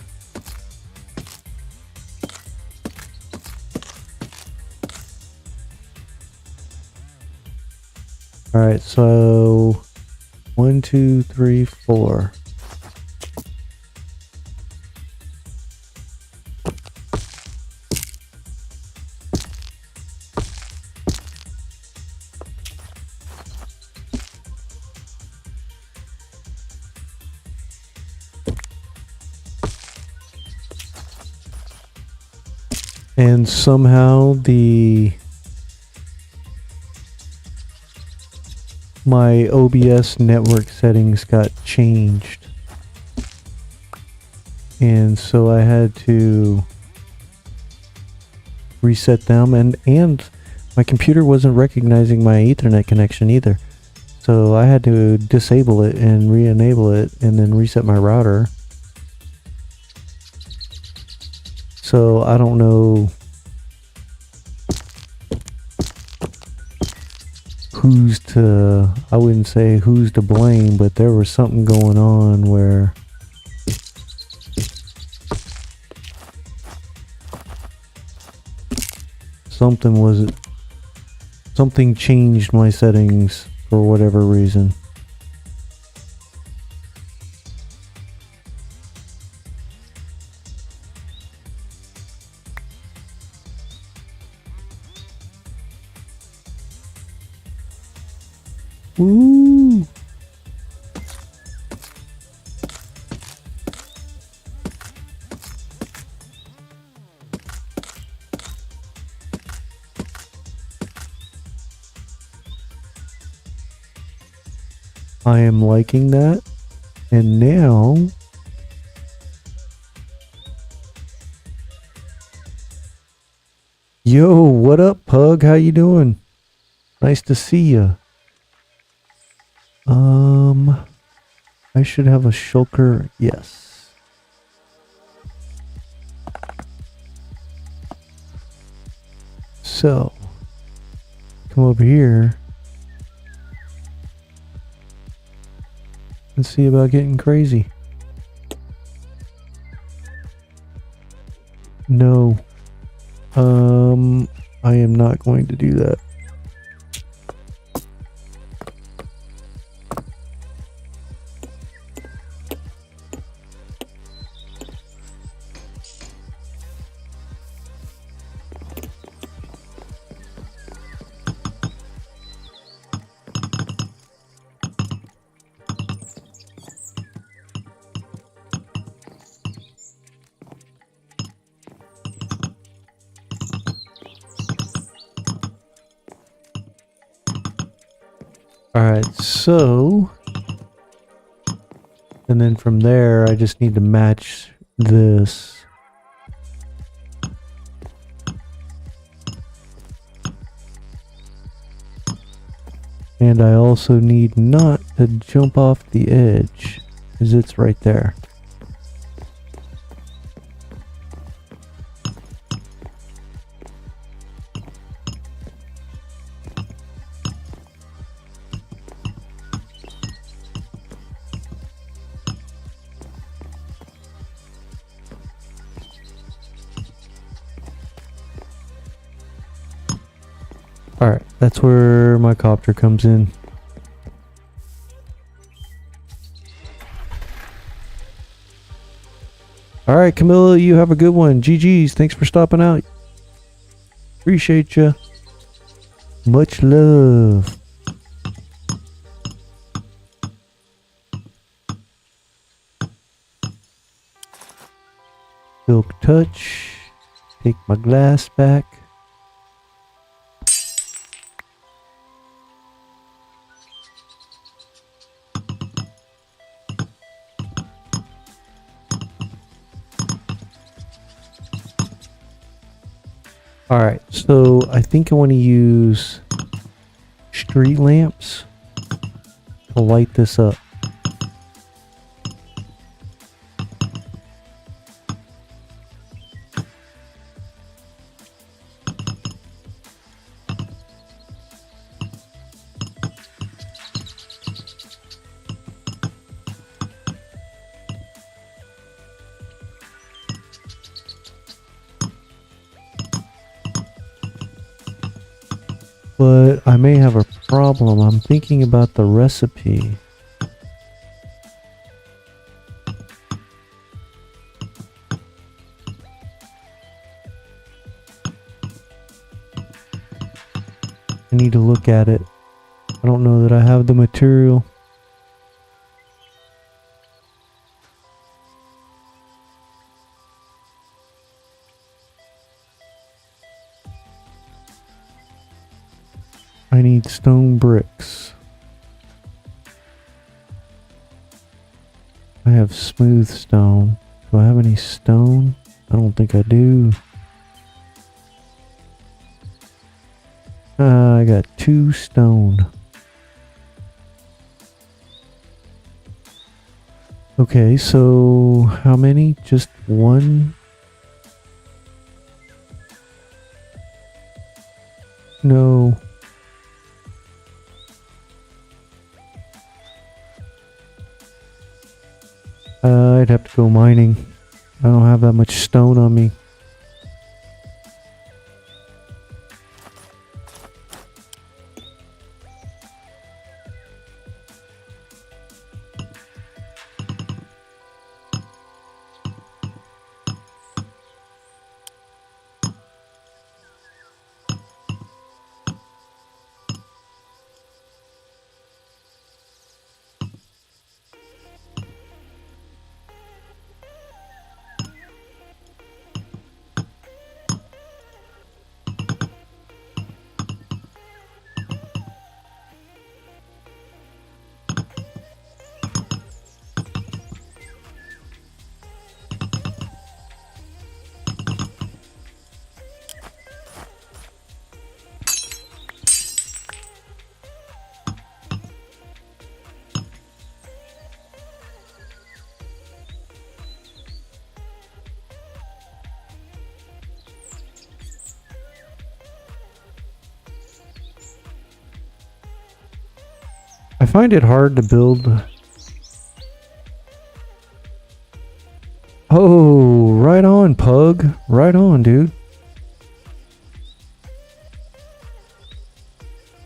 Alright, so 1, 2, 3, 4. And somehow my OBS network settings got changed. And so I had to reset them, and my computer wasn't recognizing my Ethernet connection either. So I had to disable it and re-enable it and then reset my router. So I don't know I wouldn't say who's to blame, but there was something going on where something changed my settings for whatever reason. Ooh. I am liking that. And now yo, what up, Pug? How you doing? Nice to see you. I should have a shulker. Yes. So, come over here and see about getting crazy. No. I am not going to do that. Alright, so, and then from there, I just need to match this. And I also need not to jump off the edge, because it's right there. Alright, that's where my copter comes in. Alright, Camilla, you have a good one. GG's, thanks for stopping out. Appreciate you. Much love. Silk touch. Take my glass back. Alright, so I think I want to use street lamps to light this up. But I may have a problem. I'm thinking about the recipe. I need to look at it. I don't know that I have the material. I need stone bricks. I have smooth stone. Do I have any stone? I don't think I do. I got 2 stone. Okay, so how many? Just 1? No. I'd have to go mining. I don't have that much stone on me. I find it hard to build. Oh, right on, Pug. Right on, dude.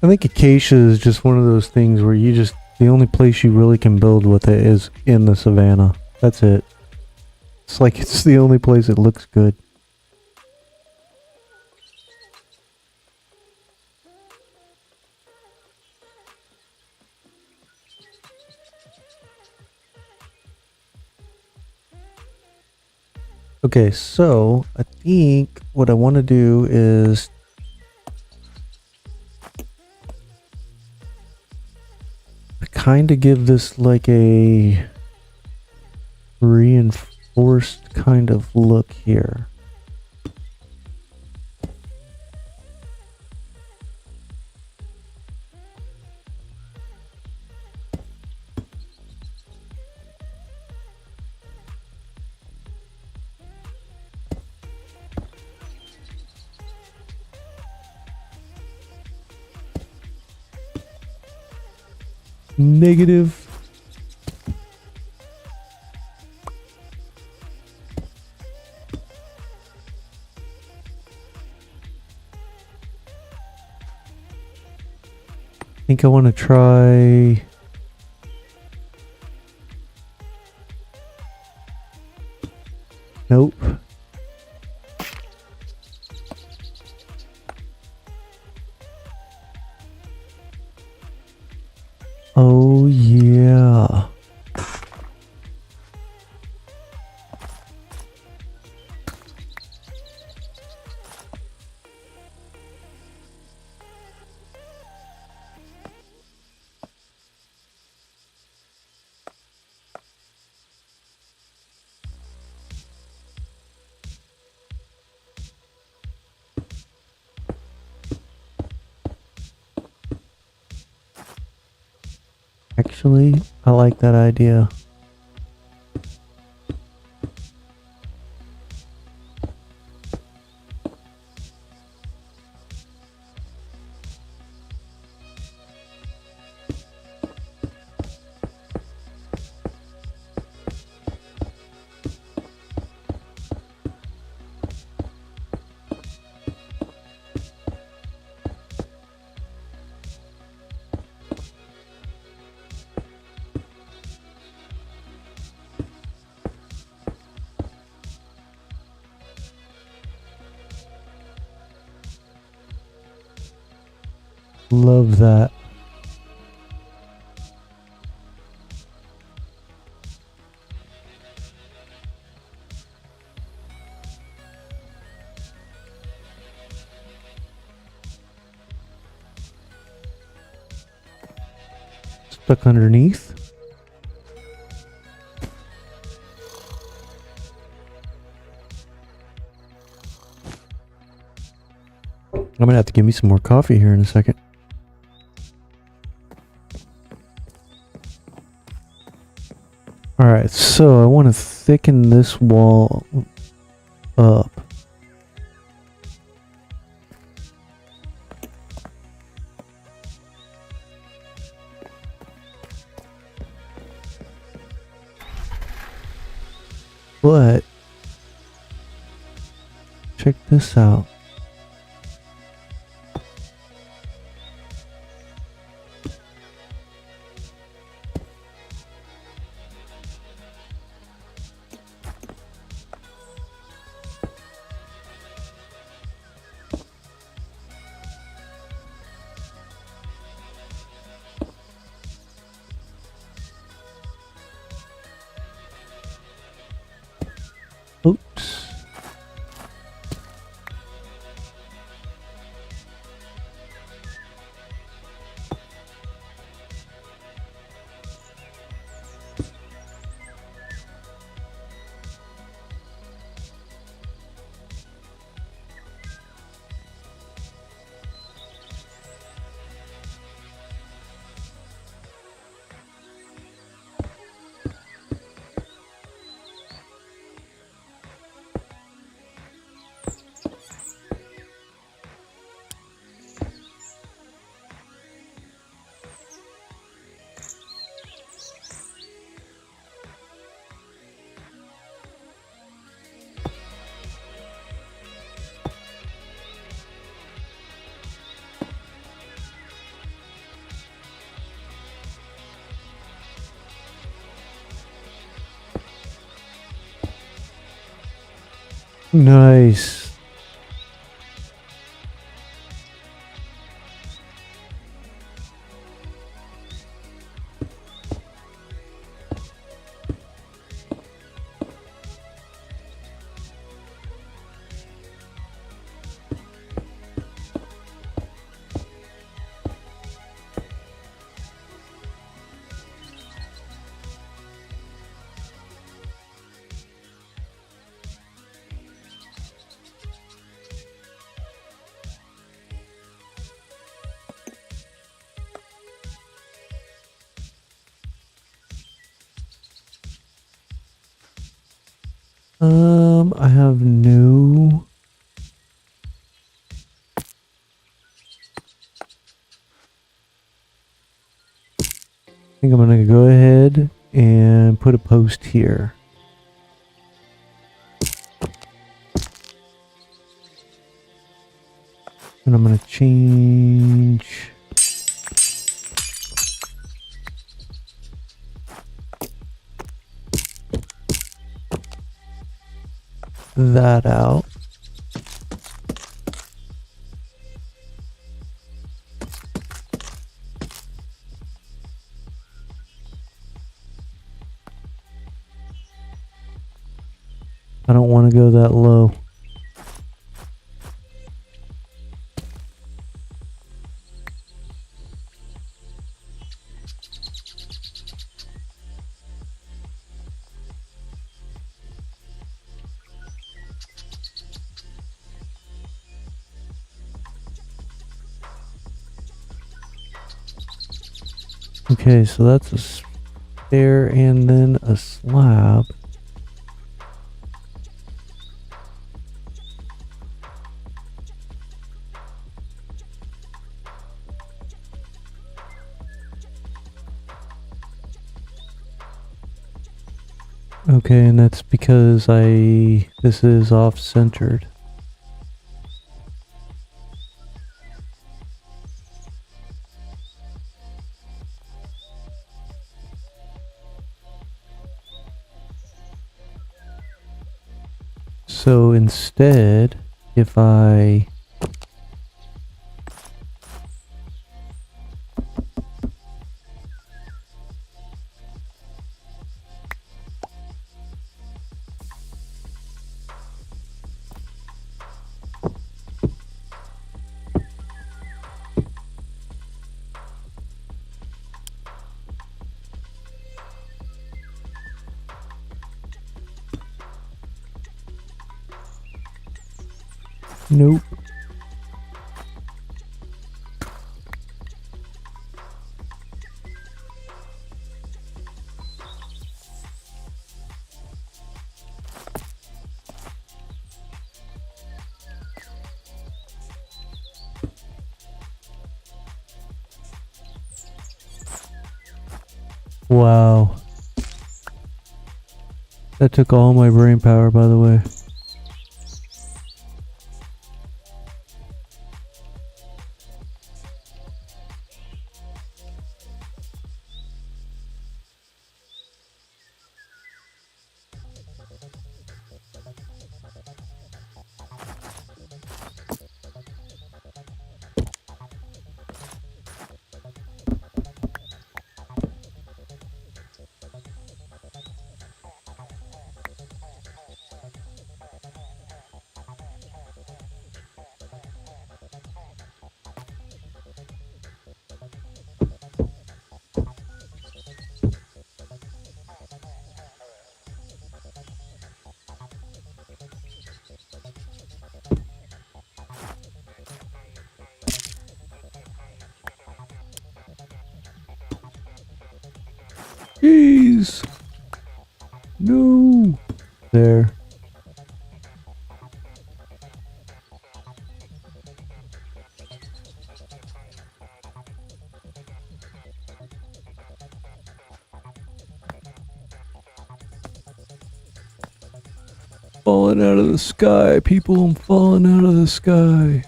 I think acacia is just one of those things where you just, the only place you really can build with it is in the savannah. That's it. It's like it's the only place it looks good. Okay, so I think what I want to do is kind of give this like a reinforced kind of look here. Negative. I think I want to try. Nope. Oh yeah. Actually, I like that idea. Love that. Stuck underneath. I'm gonna have to give me some more coffee here in a second. Alright, so I want to thicken this wall up. But check this out. Oops. Nice. I have no. I think I'm gonna go ahead and put a post here. And I'm gonna change that out. I don't want to go that low. Okay, so that's a stair and then a slab. Okay, and that's because this is off-centered. So instead, if I nope. Wow. That took all my brain power, by the way. Jeez. No. There. Falling out of the sky, people. I'm falling out of the sky.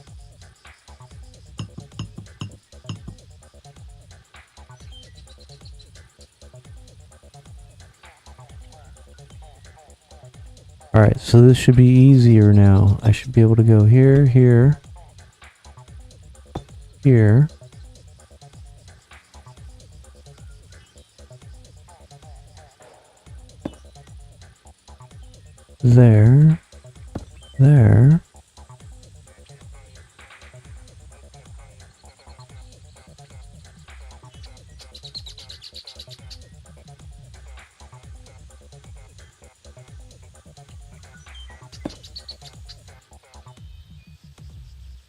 Alright, so this should be easier now. I should be able to go here, here, here. There. There.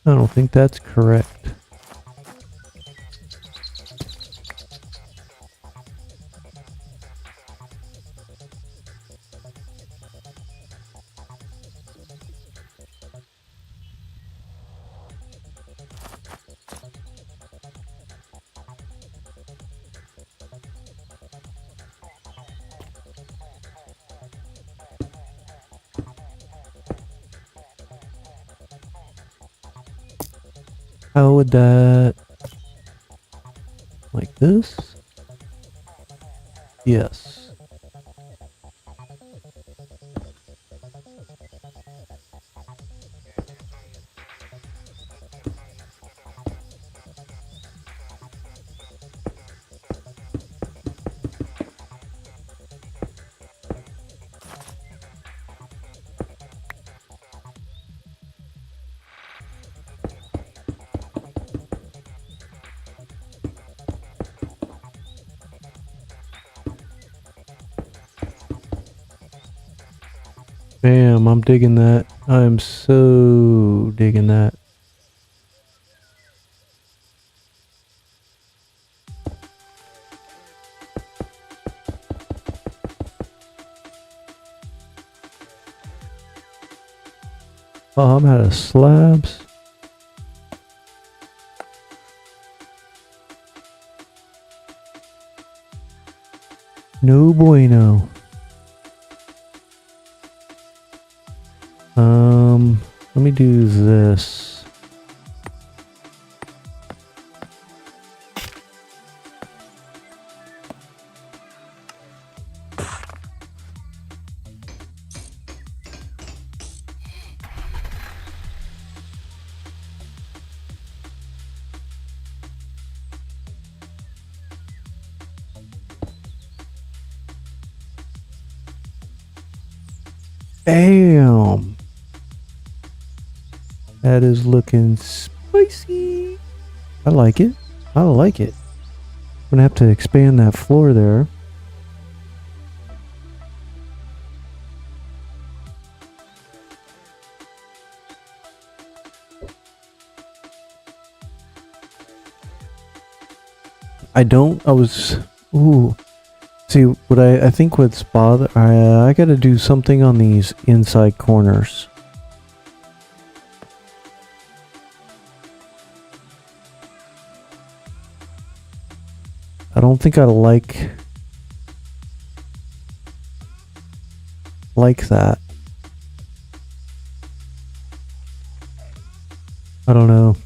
I don't think that's correct. How would that... like this? Yes. Bam, I'm digging that. I'm so digging that. Oh, I'm out of slabs. No bueno. Let me do this. Damn. That is looking spicy. I like it. I like it. I'm gonna have to expand that floor there. Ooh. See, what I think what's I gotta do something on these inside corners. I don't think I like that. I don't know.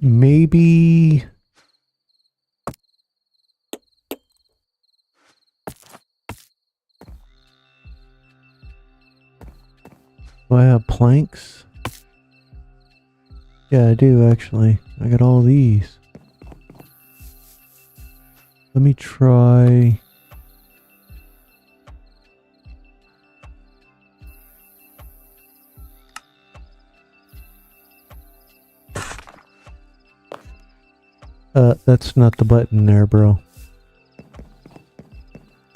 Maybe do I have planks? Yeah, I do actually. I got all these. Let me try. That's not the button there, bro.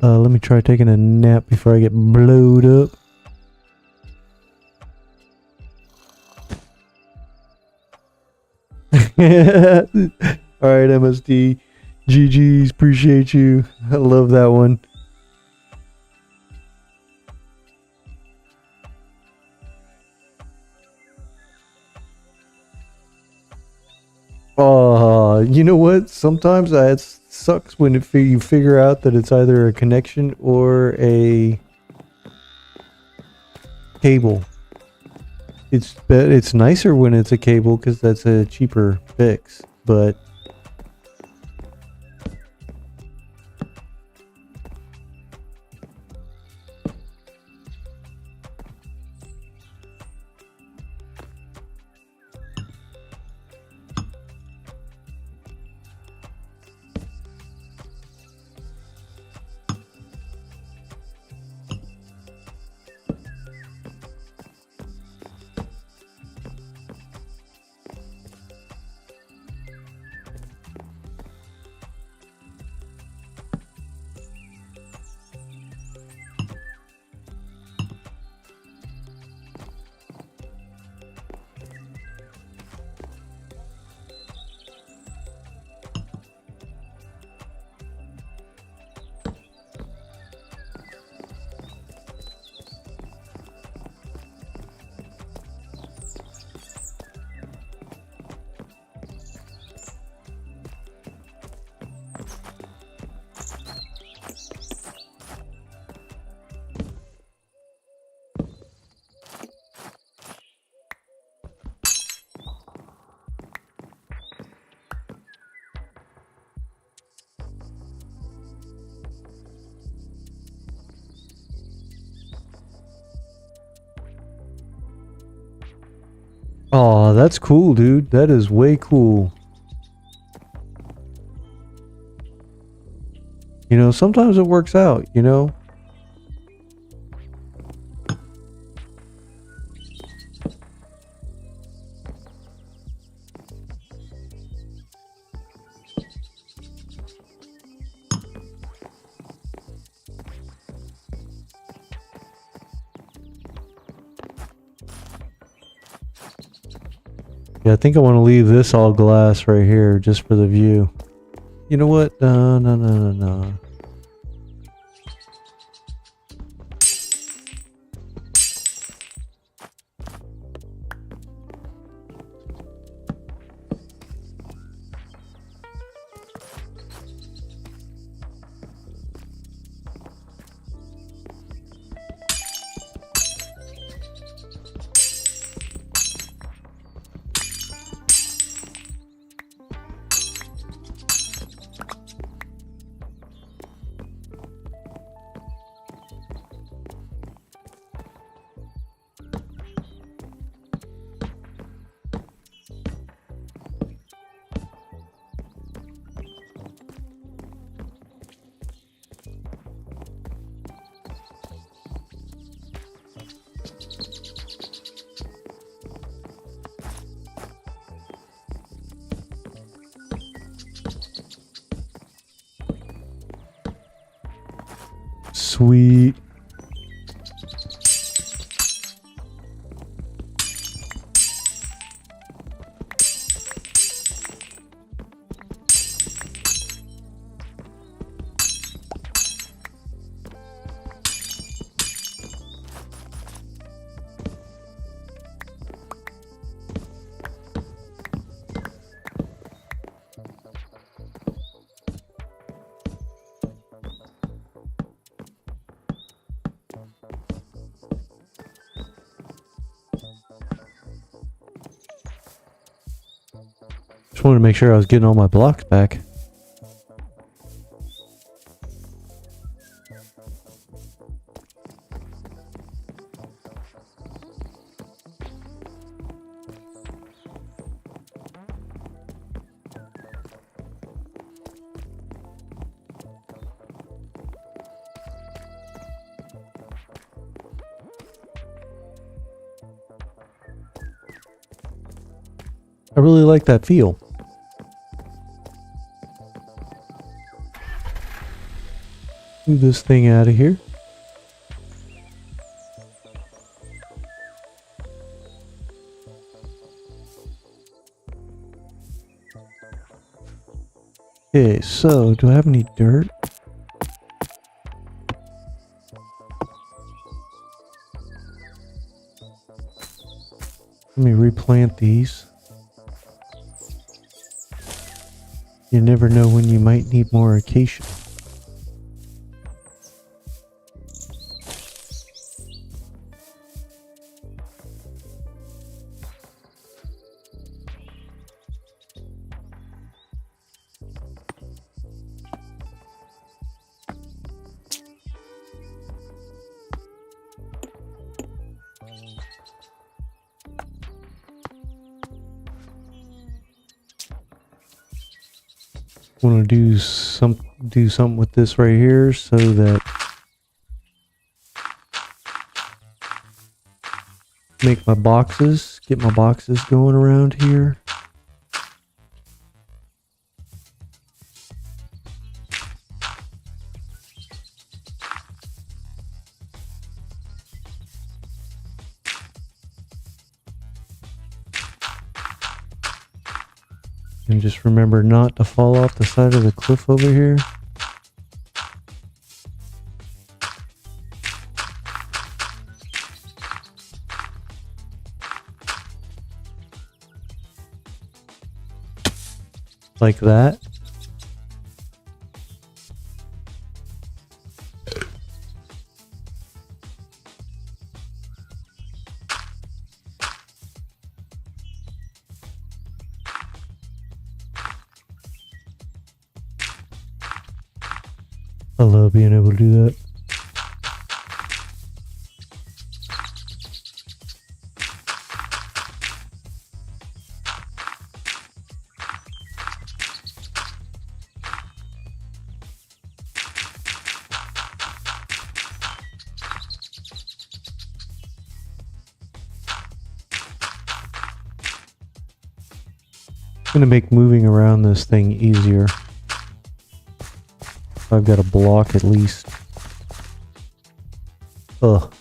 Let me try taking a nap before I get blowed up. Alright, MSD. GG's, appreciate you. I love that one. You know what? Sometimes it sucks when you figure out that it's either a connection or a cable. It's nicer when it's a cable because that's a cheaper fix, but Oh, that's cool, dude. That is way cool. You know, sometimes it works out, you know? Yeah, I think I want to leave this all glass right here just for the view. You know what? No. Sweet. Just wanted to make sure I was getting all my blocks back. I really like that feel. Move this thing out of here. Okay, so do I have any dirt? Let me replant these. You never know when you might need more acacia. Want to do something with this right here so that make my boxes, get my boxes going around here. And just remember not to fall off the side of the cliff over here. Like that. I love being able to do that. gonna make moving around this thing easier. I've got a block at least. Ugh.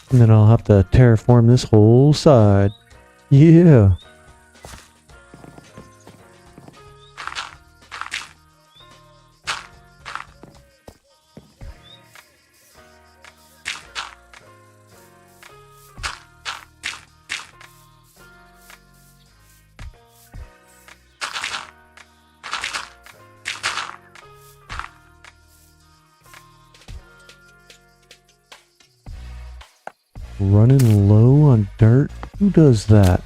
And then I'll have to terraform this whole side. Yeah. Running low on dirt? Who does that?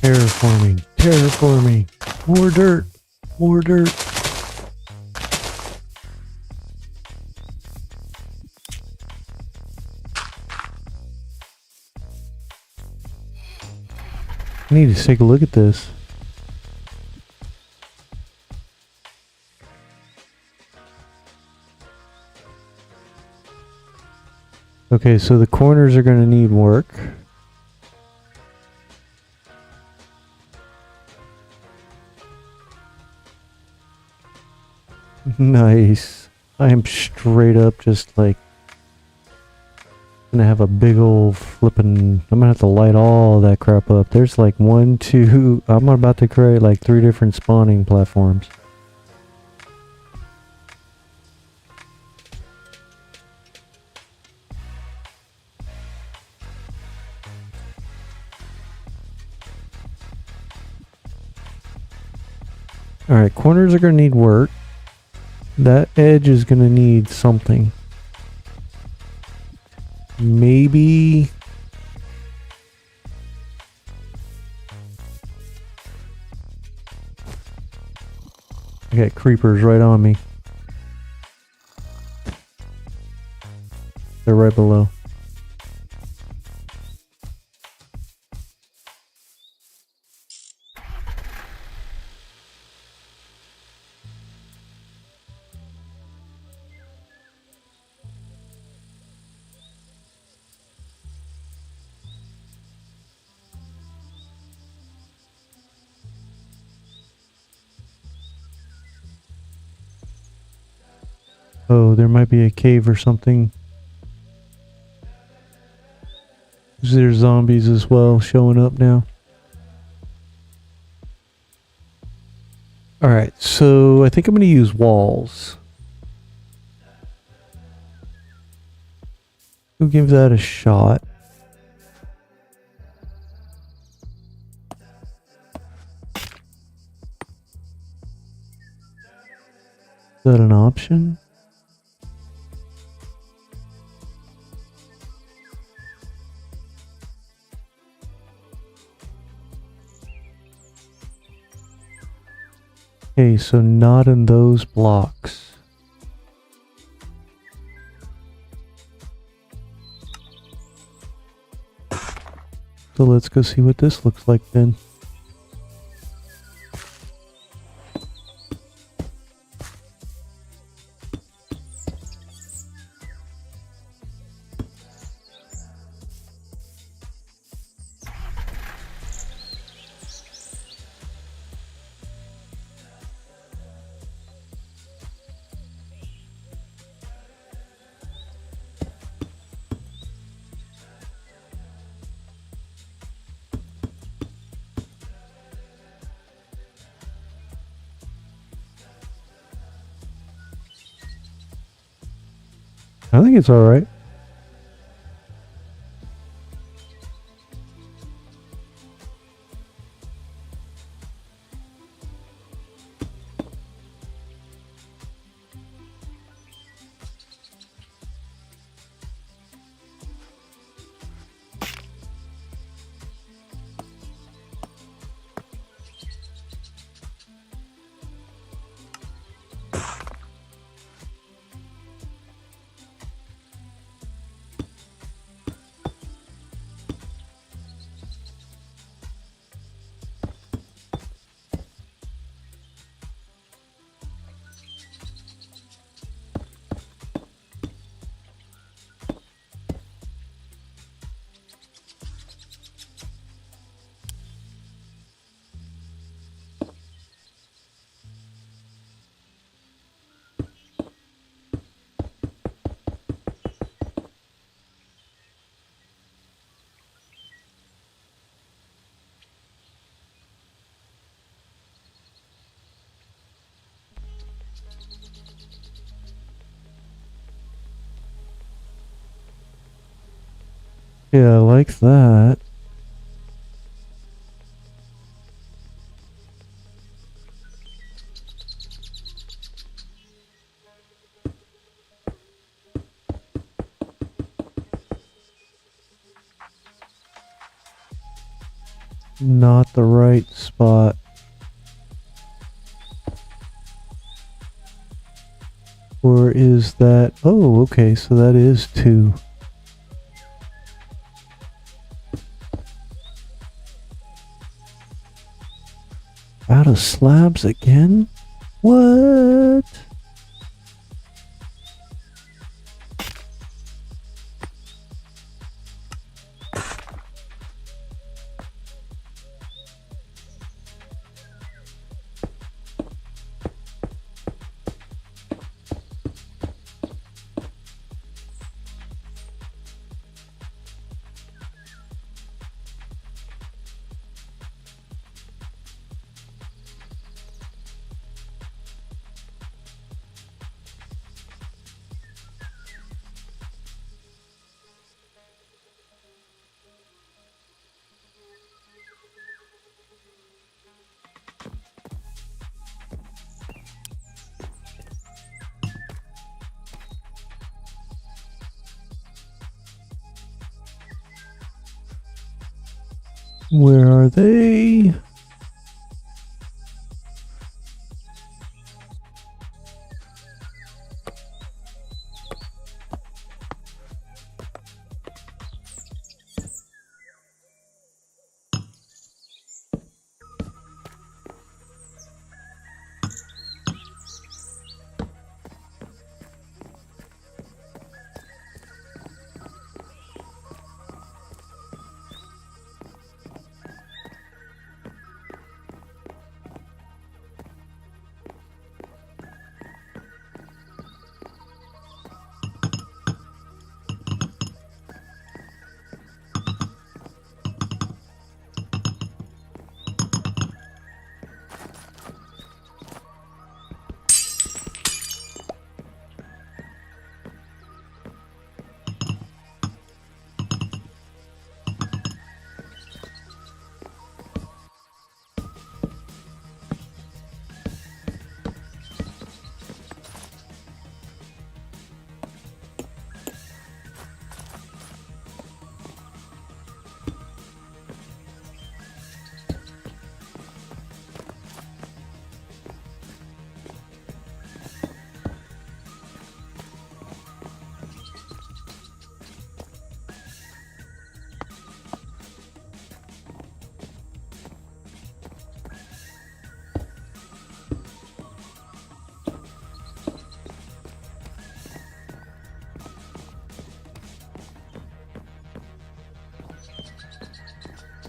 Terraforming, terraforming. More dirt, more dirt. I need to take a look at this. Okay, so the corners are going to need work. Nice. I am straight up just like gonna have a big old flippin'. I'm gonna have to light all that crap up. There's like 1, 2. I'm about to create like 3 different spawning platforms. Alright, corners are gonna need work. That edge is gonna need something. Maybe I got creepers right on me. They're right below. Oh, there might be a cave or something. There's zombies as well showing up now. Alright, so I think I'm going to use walls. We'll give that a shot. Is that an option? Okay, so not in those blocks. So let's go see what this looks like then. I think it's alright. Yeah, I like that. Not the right spot. Or is that... Oh, okay, so that is 2. Out of slabs again? What? Where are they?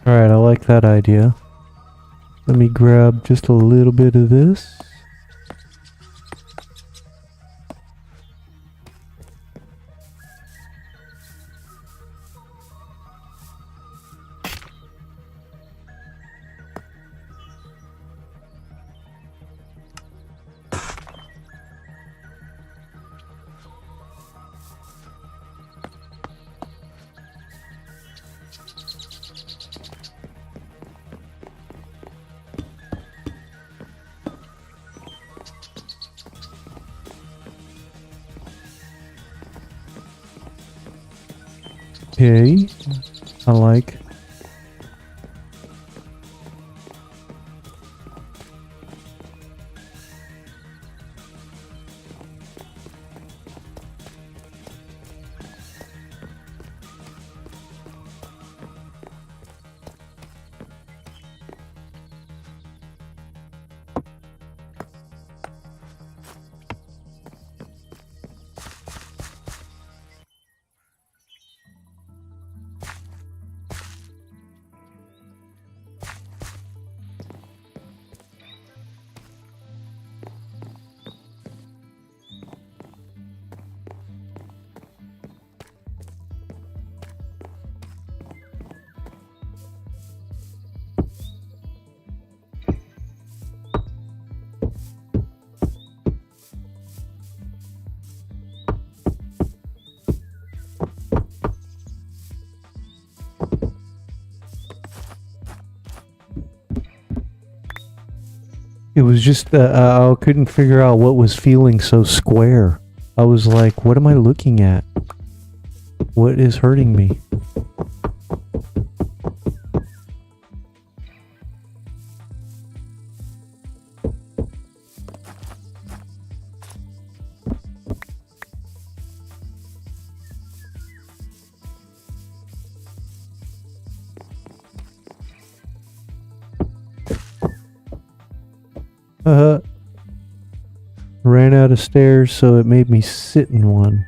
Alright, I like that idea. Let me grab just a little bit of this. Okay. I like. It was just that I couldn't figure out what was feeling so square. I was like, what am I looking at? What is hurting me? Ran out of stairs, so it made me sit in one.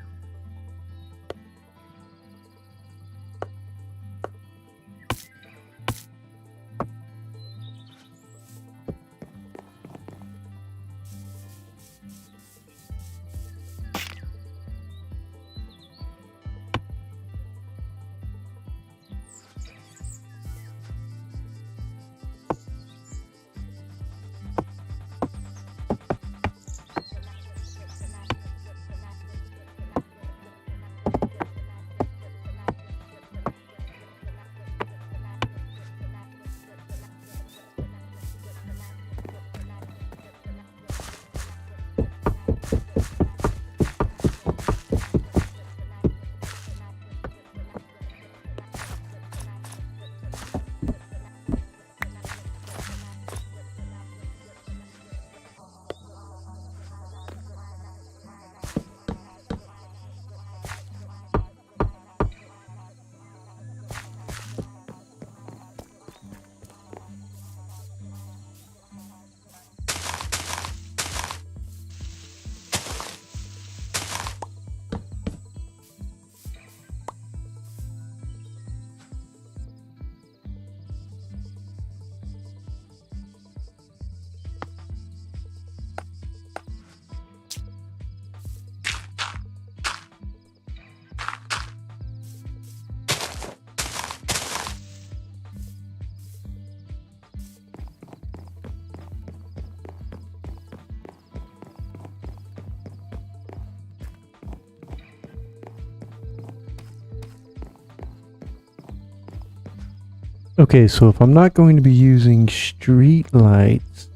Okay, so if I'm not going to be using street lights...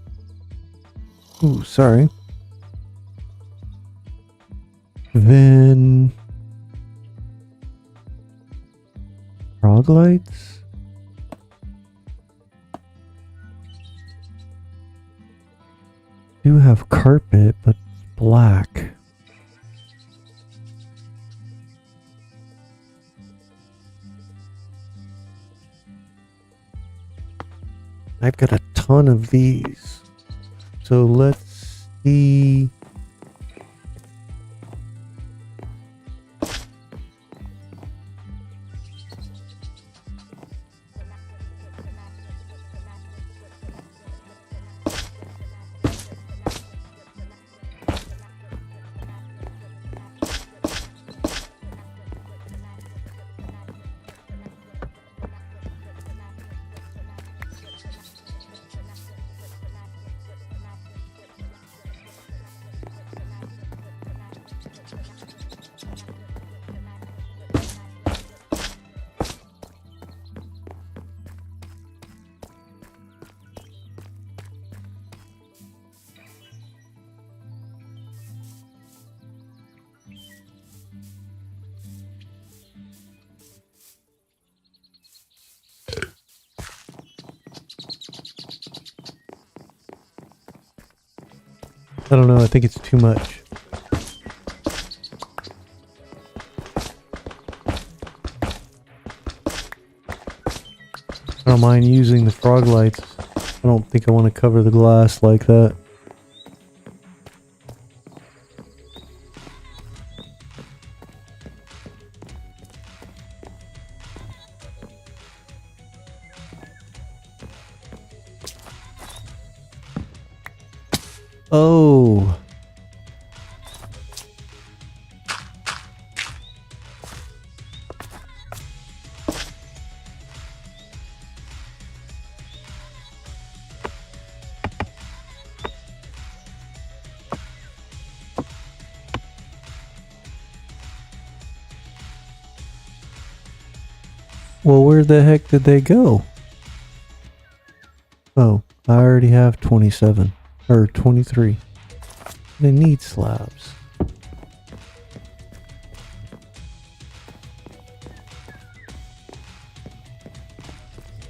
Ooh, sorry. Then... frog lights? Do have carpet, but black. I've got a ton of these. So let's see. I don't know, I think it's too much. I don't mind using the frog lights. I don't think I want to cover the glass like that. Oh. Well, where the heck did they go? Oh, I already have 27. Or 23. They need slabs.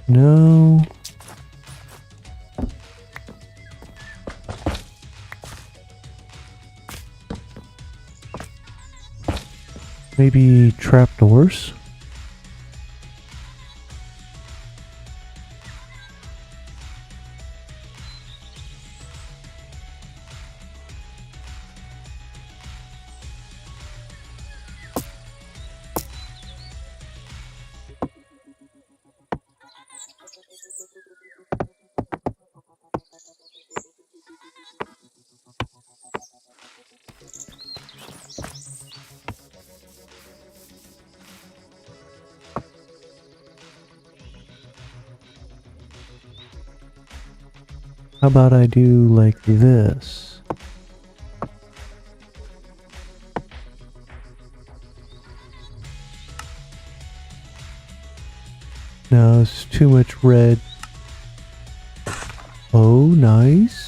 No. Maybe trapdoors? How about I do like this? No, it's too much red. Oh, nice.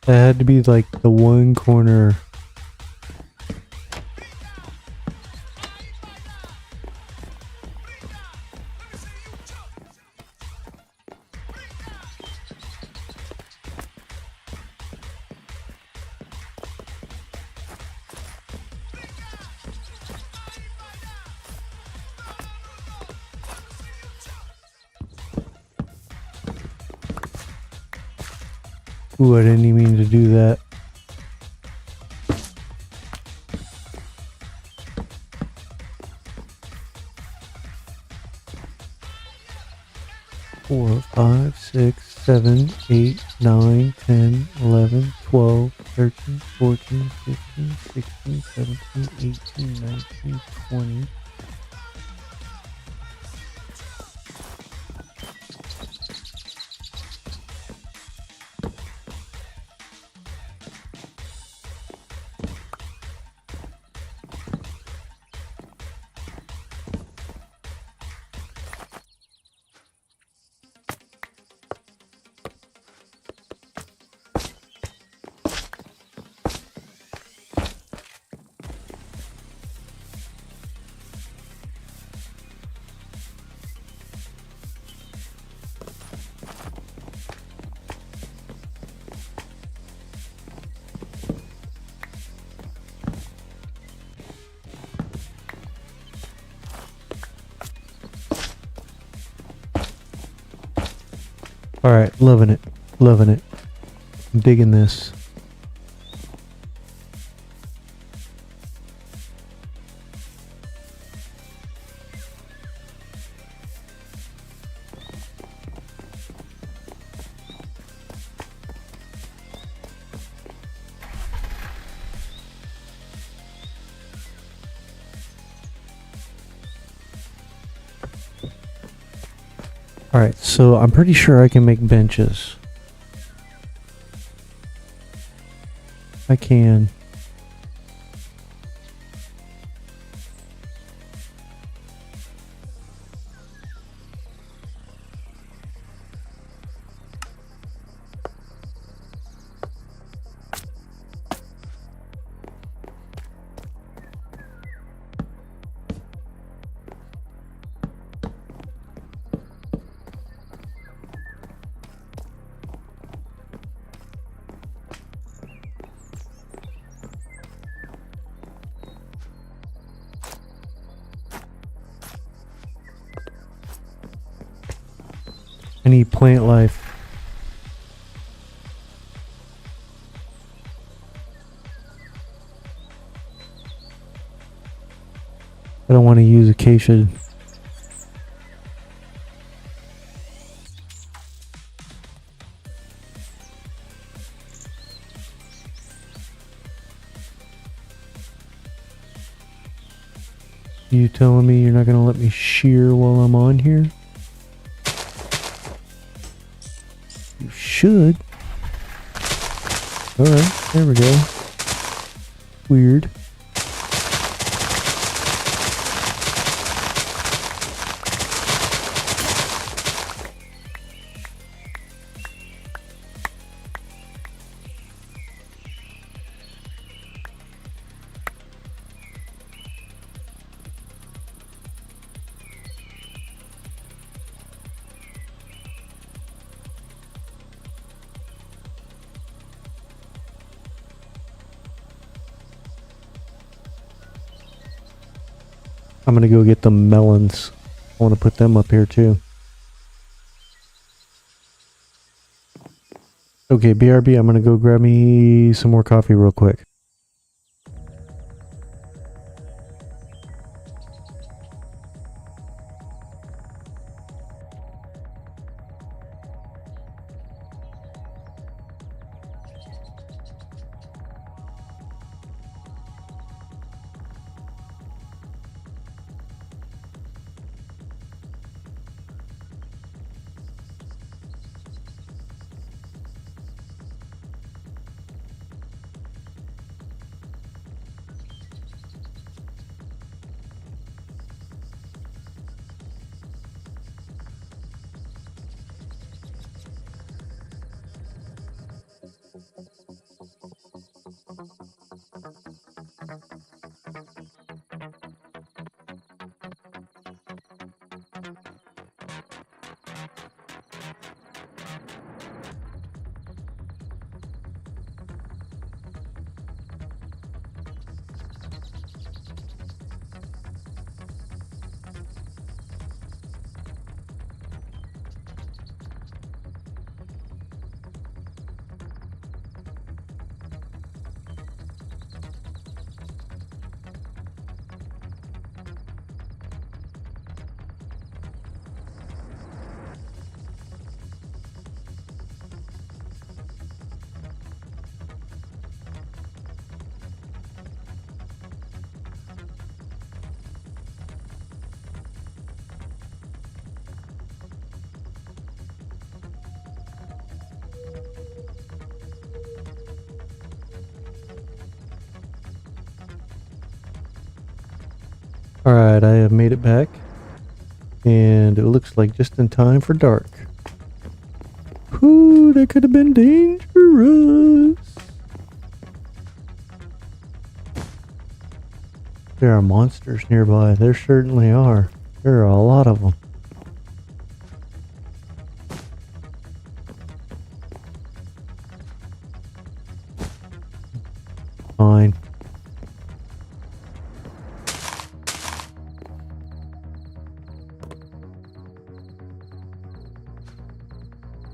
That had to be like the one corner. Ooh, I didn't even mean to do that. Four, 5, 6, 7, 8, 9, 10, 11, 12, 13, 14, 15, 16, 17, 18, 19, 20. Alright, loving it. Loving it. I'm digging this. Alright, so I'm pretty sure I can make benches. I can. I need plant life. I don't want to use acacia. You telling me you're not going to let me shear while I'm on here? You should. Alright, there we go. Weird. I'm gonna go get the melons. I want to put them up here too. Okay, BRB, I'm gonna go grab me some more coffee real quick. Alright, I have made it back. And it looks like just in time for dark. Whew, that could have been dangerous. There are monsters nearby. There certainly are. There are a lot of them. Fine.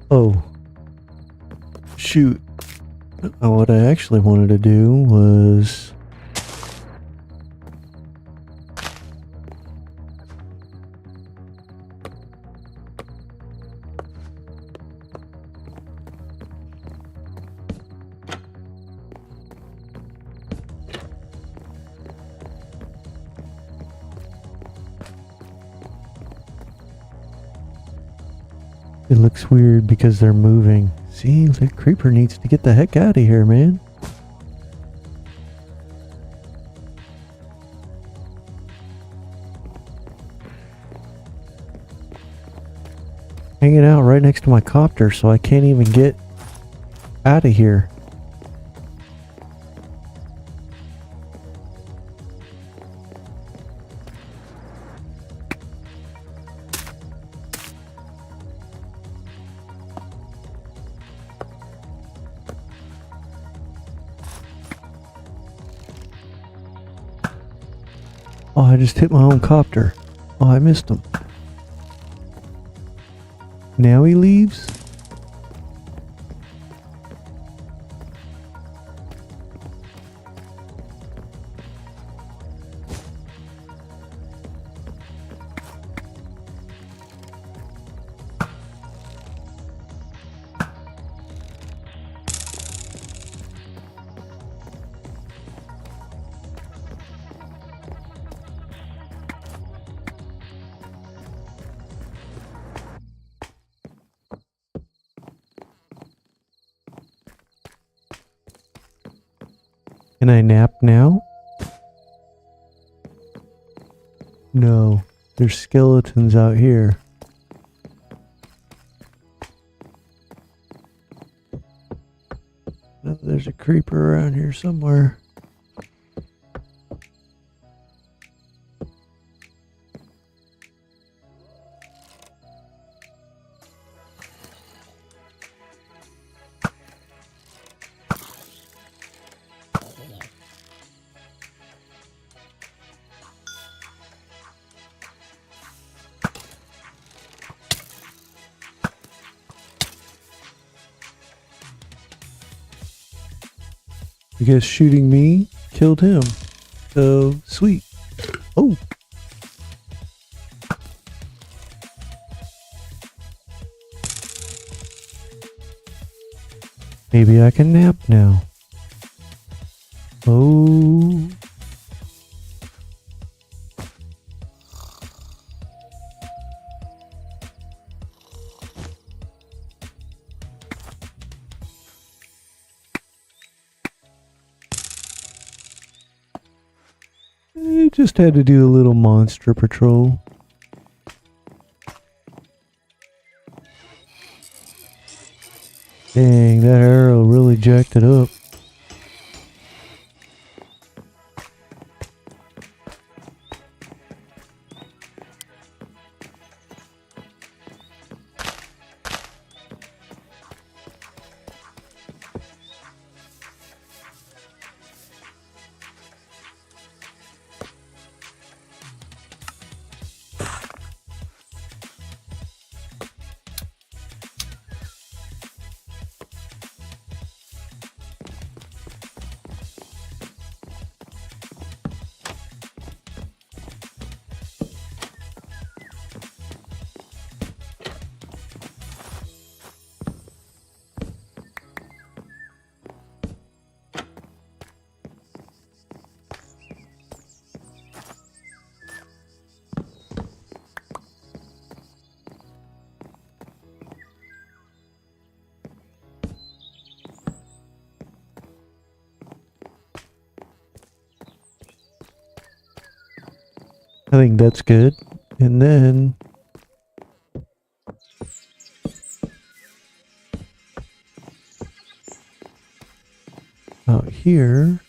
Oh. Shoot. What I actually wanted to do was... It looks weird because they're moving. See, the creeper needs to get the heck out of here, man. Hanging out right next to my copter, so I can't even get out of here. Oh, I just hit my own copter. Oh, I missed him. Now he leaves? Can I nap now? No, there's skeletons out here. Oh, there's a creeper around here somewhere. I guess shooting me killed him. So, sweet. Oh! Maybe I can nap now. Oh. I just had to do a little monster patrol. Dang, that arrow really jacked it up. I think that's good. And then out here,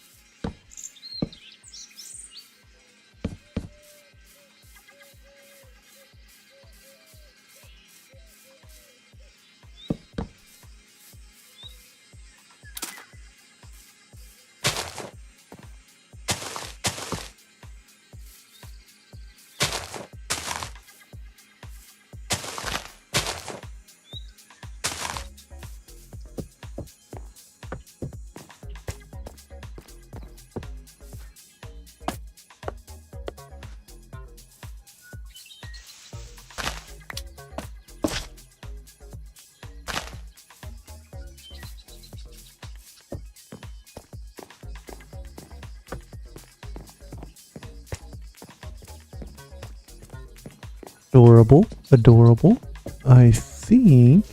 Adorable. Adorable. I think...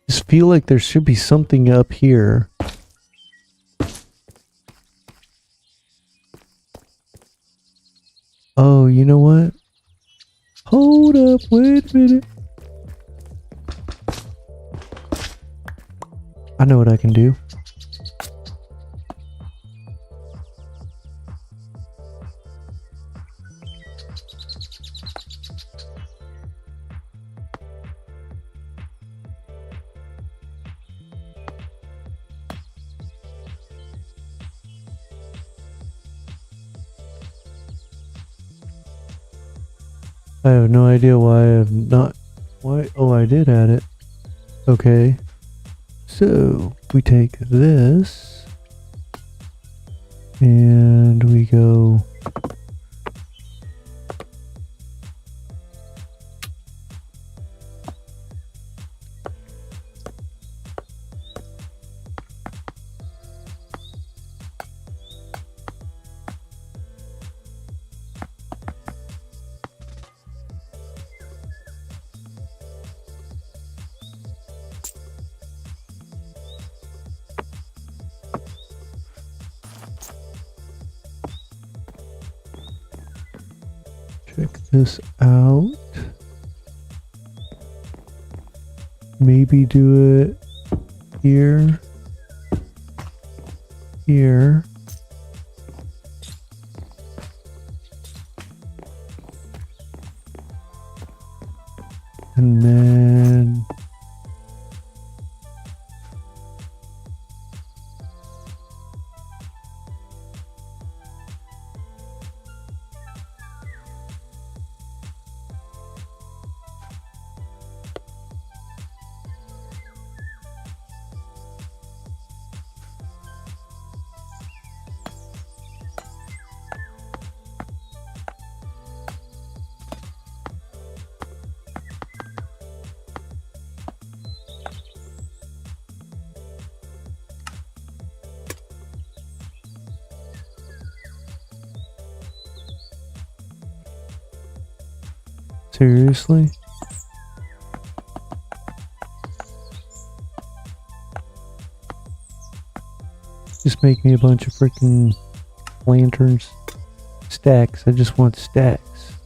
Just feel like there should be something up here. Oh, you know what? Hold up, wait a minute. I know what I can do. I have no idea why I have not... Why? Oh, I did add it. Okay. So, we take this. And we go... Check this out. Maybe do it here. Here. And then... Seriously? Just make me a bunch of freaking lanterns. Stacks. I just want stacks.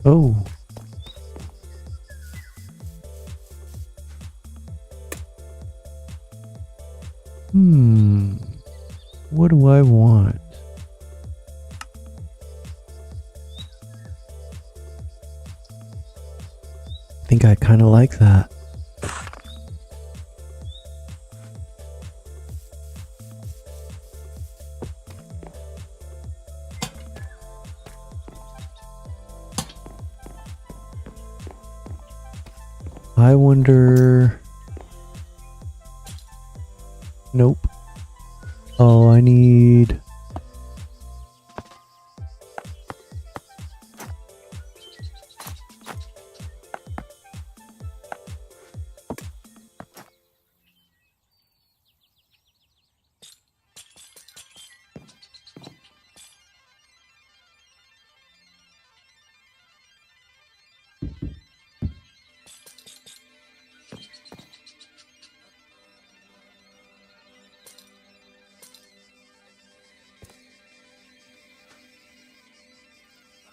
Oh. What do I want? I think I kind of like that. I wonder... Nope. Oh, I need...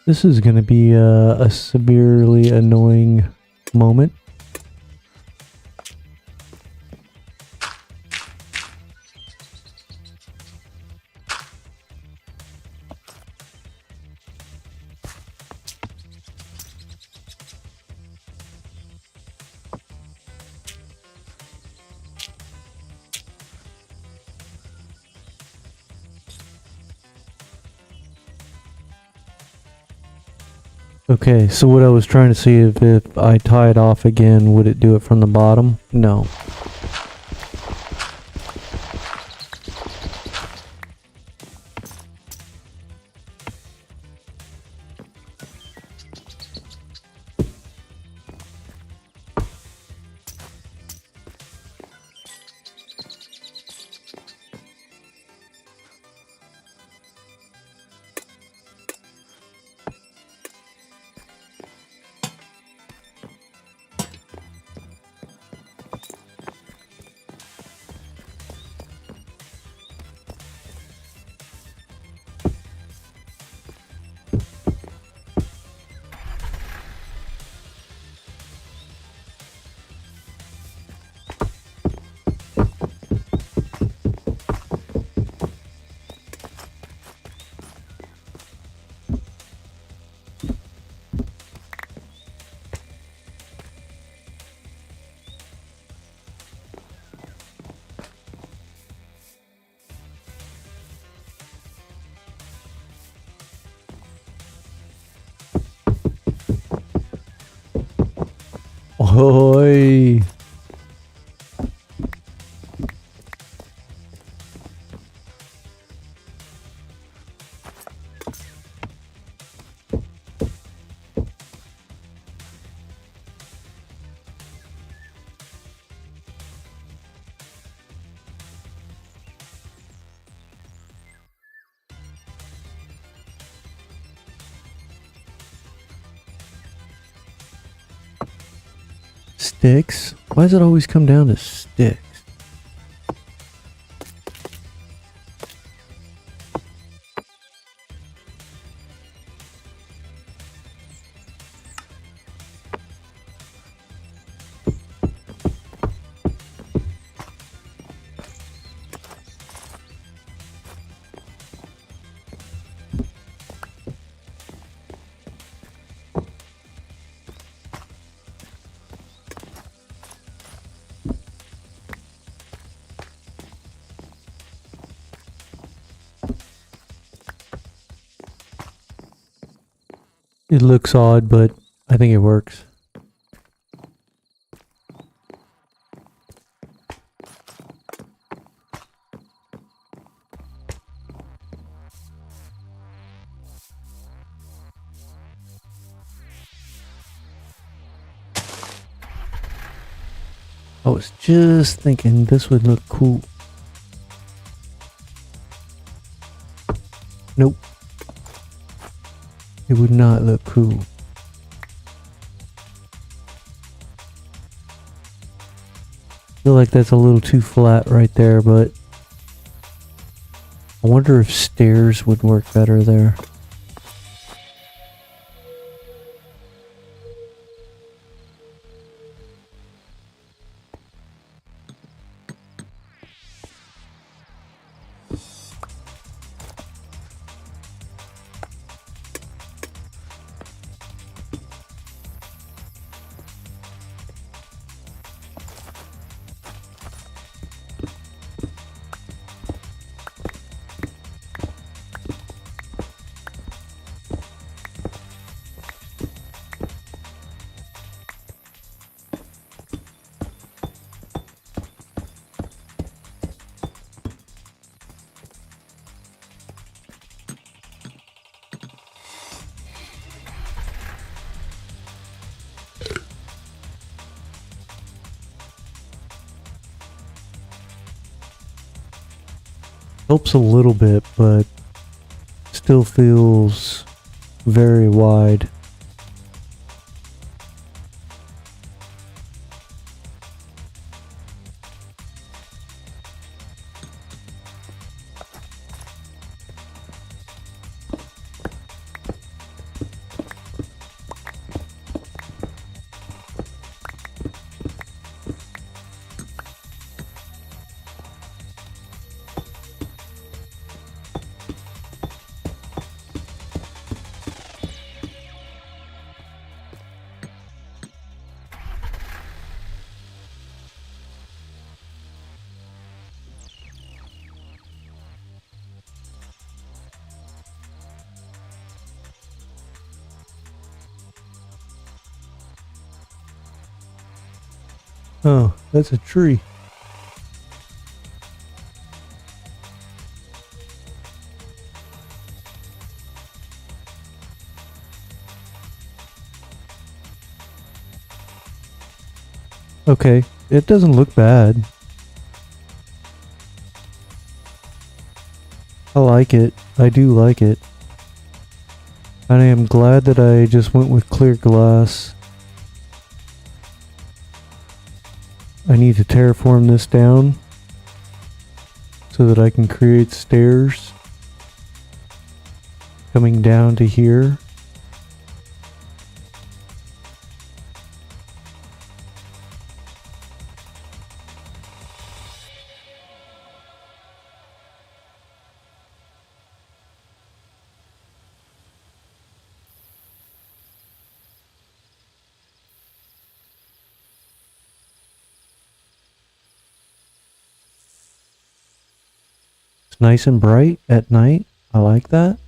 This is going to be a severely annoying moment. Okay, so what I was trying to see if I tie it off again, would it do it from the bottom? No. Oi! Sticks? Why does it always come down to sticks? It looks odd, but I think it works. I was just thinking this would look cool. Nope. It would not look cool. Feel like that's a little too flat right there, but I wonder if stairs would work better there. Helps a little bit, but still feels very wide. Oh, that's a tree. Okay, it doesn't look bad. I like it. I do like it. And I am glad that I just went with clear glass. I need to terraform this down so that I can create stairs coming down to here. Nice and bright at night. I like that.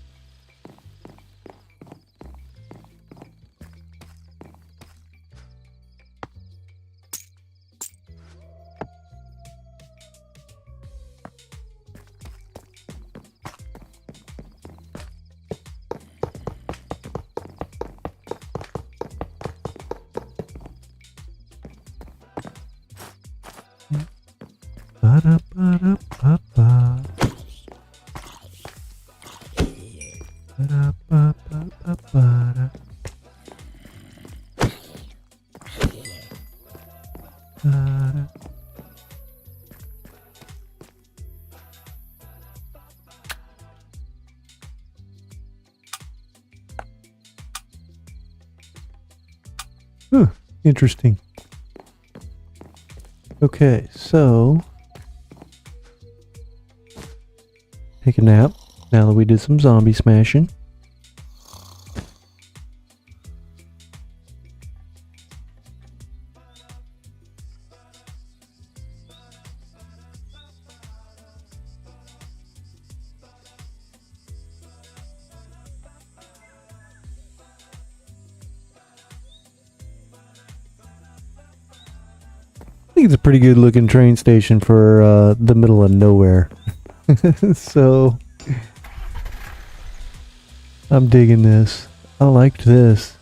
Ba-da-ba-da-ba-ba. Ba-da-ba-ba-ba-ba-da. Da-da. Interesting. Okay, so take a nap now that we did some zombie smashing. I think it's a pretty good looking train station for the middle of nowhere. So I'm digging this. I liked this.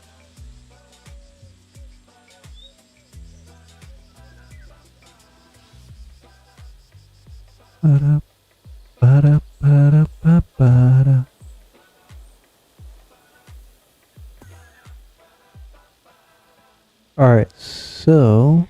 Ba-da, ba-da, ba-da, ba-da. All right, so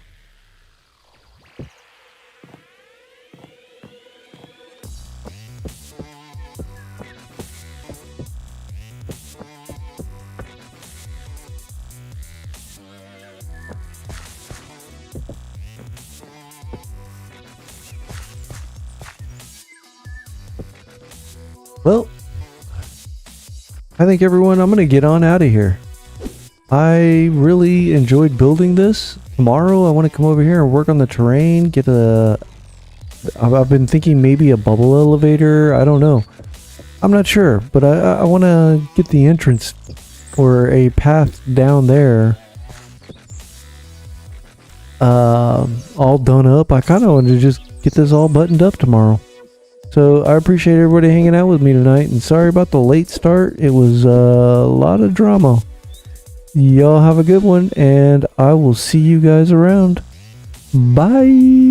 well, I think everyone, I'm gonna get on out of here. I really enjoyed building this. Tomorrow I want to come over here and work on the terrain, get a... I've been thinking maybe a bubble elevator, I don't know. I'm not sure, but I want to get the entrance or a path down there all done up. I kind of want to just get this all buttoned up tomorrow. So I appreciate everybody hanging out with me tonight, and sorry about the late start. It was a lot of drama. Y'all have a good one, and I will see you guys around. Bye.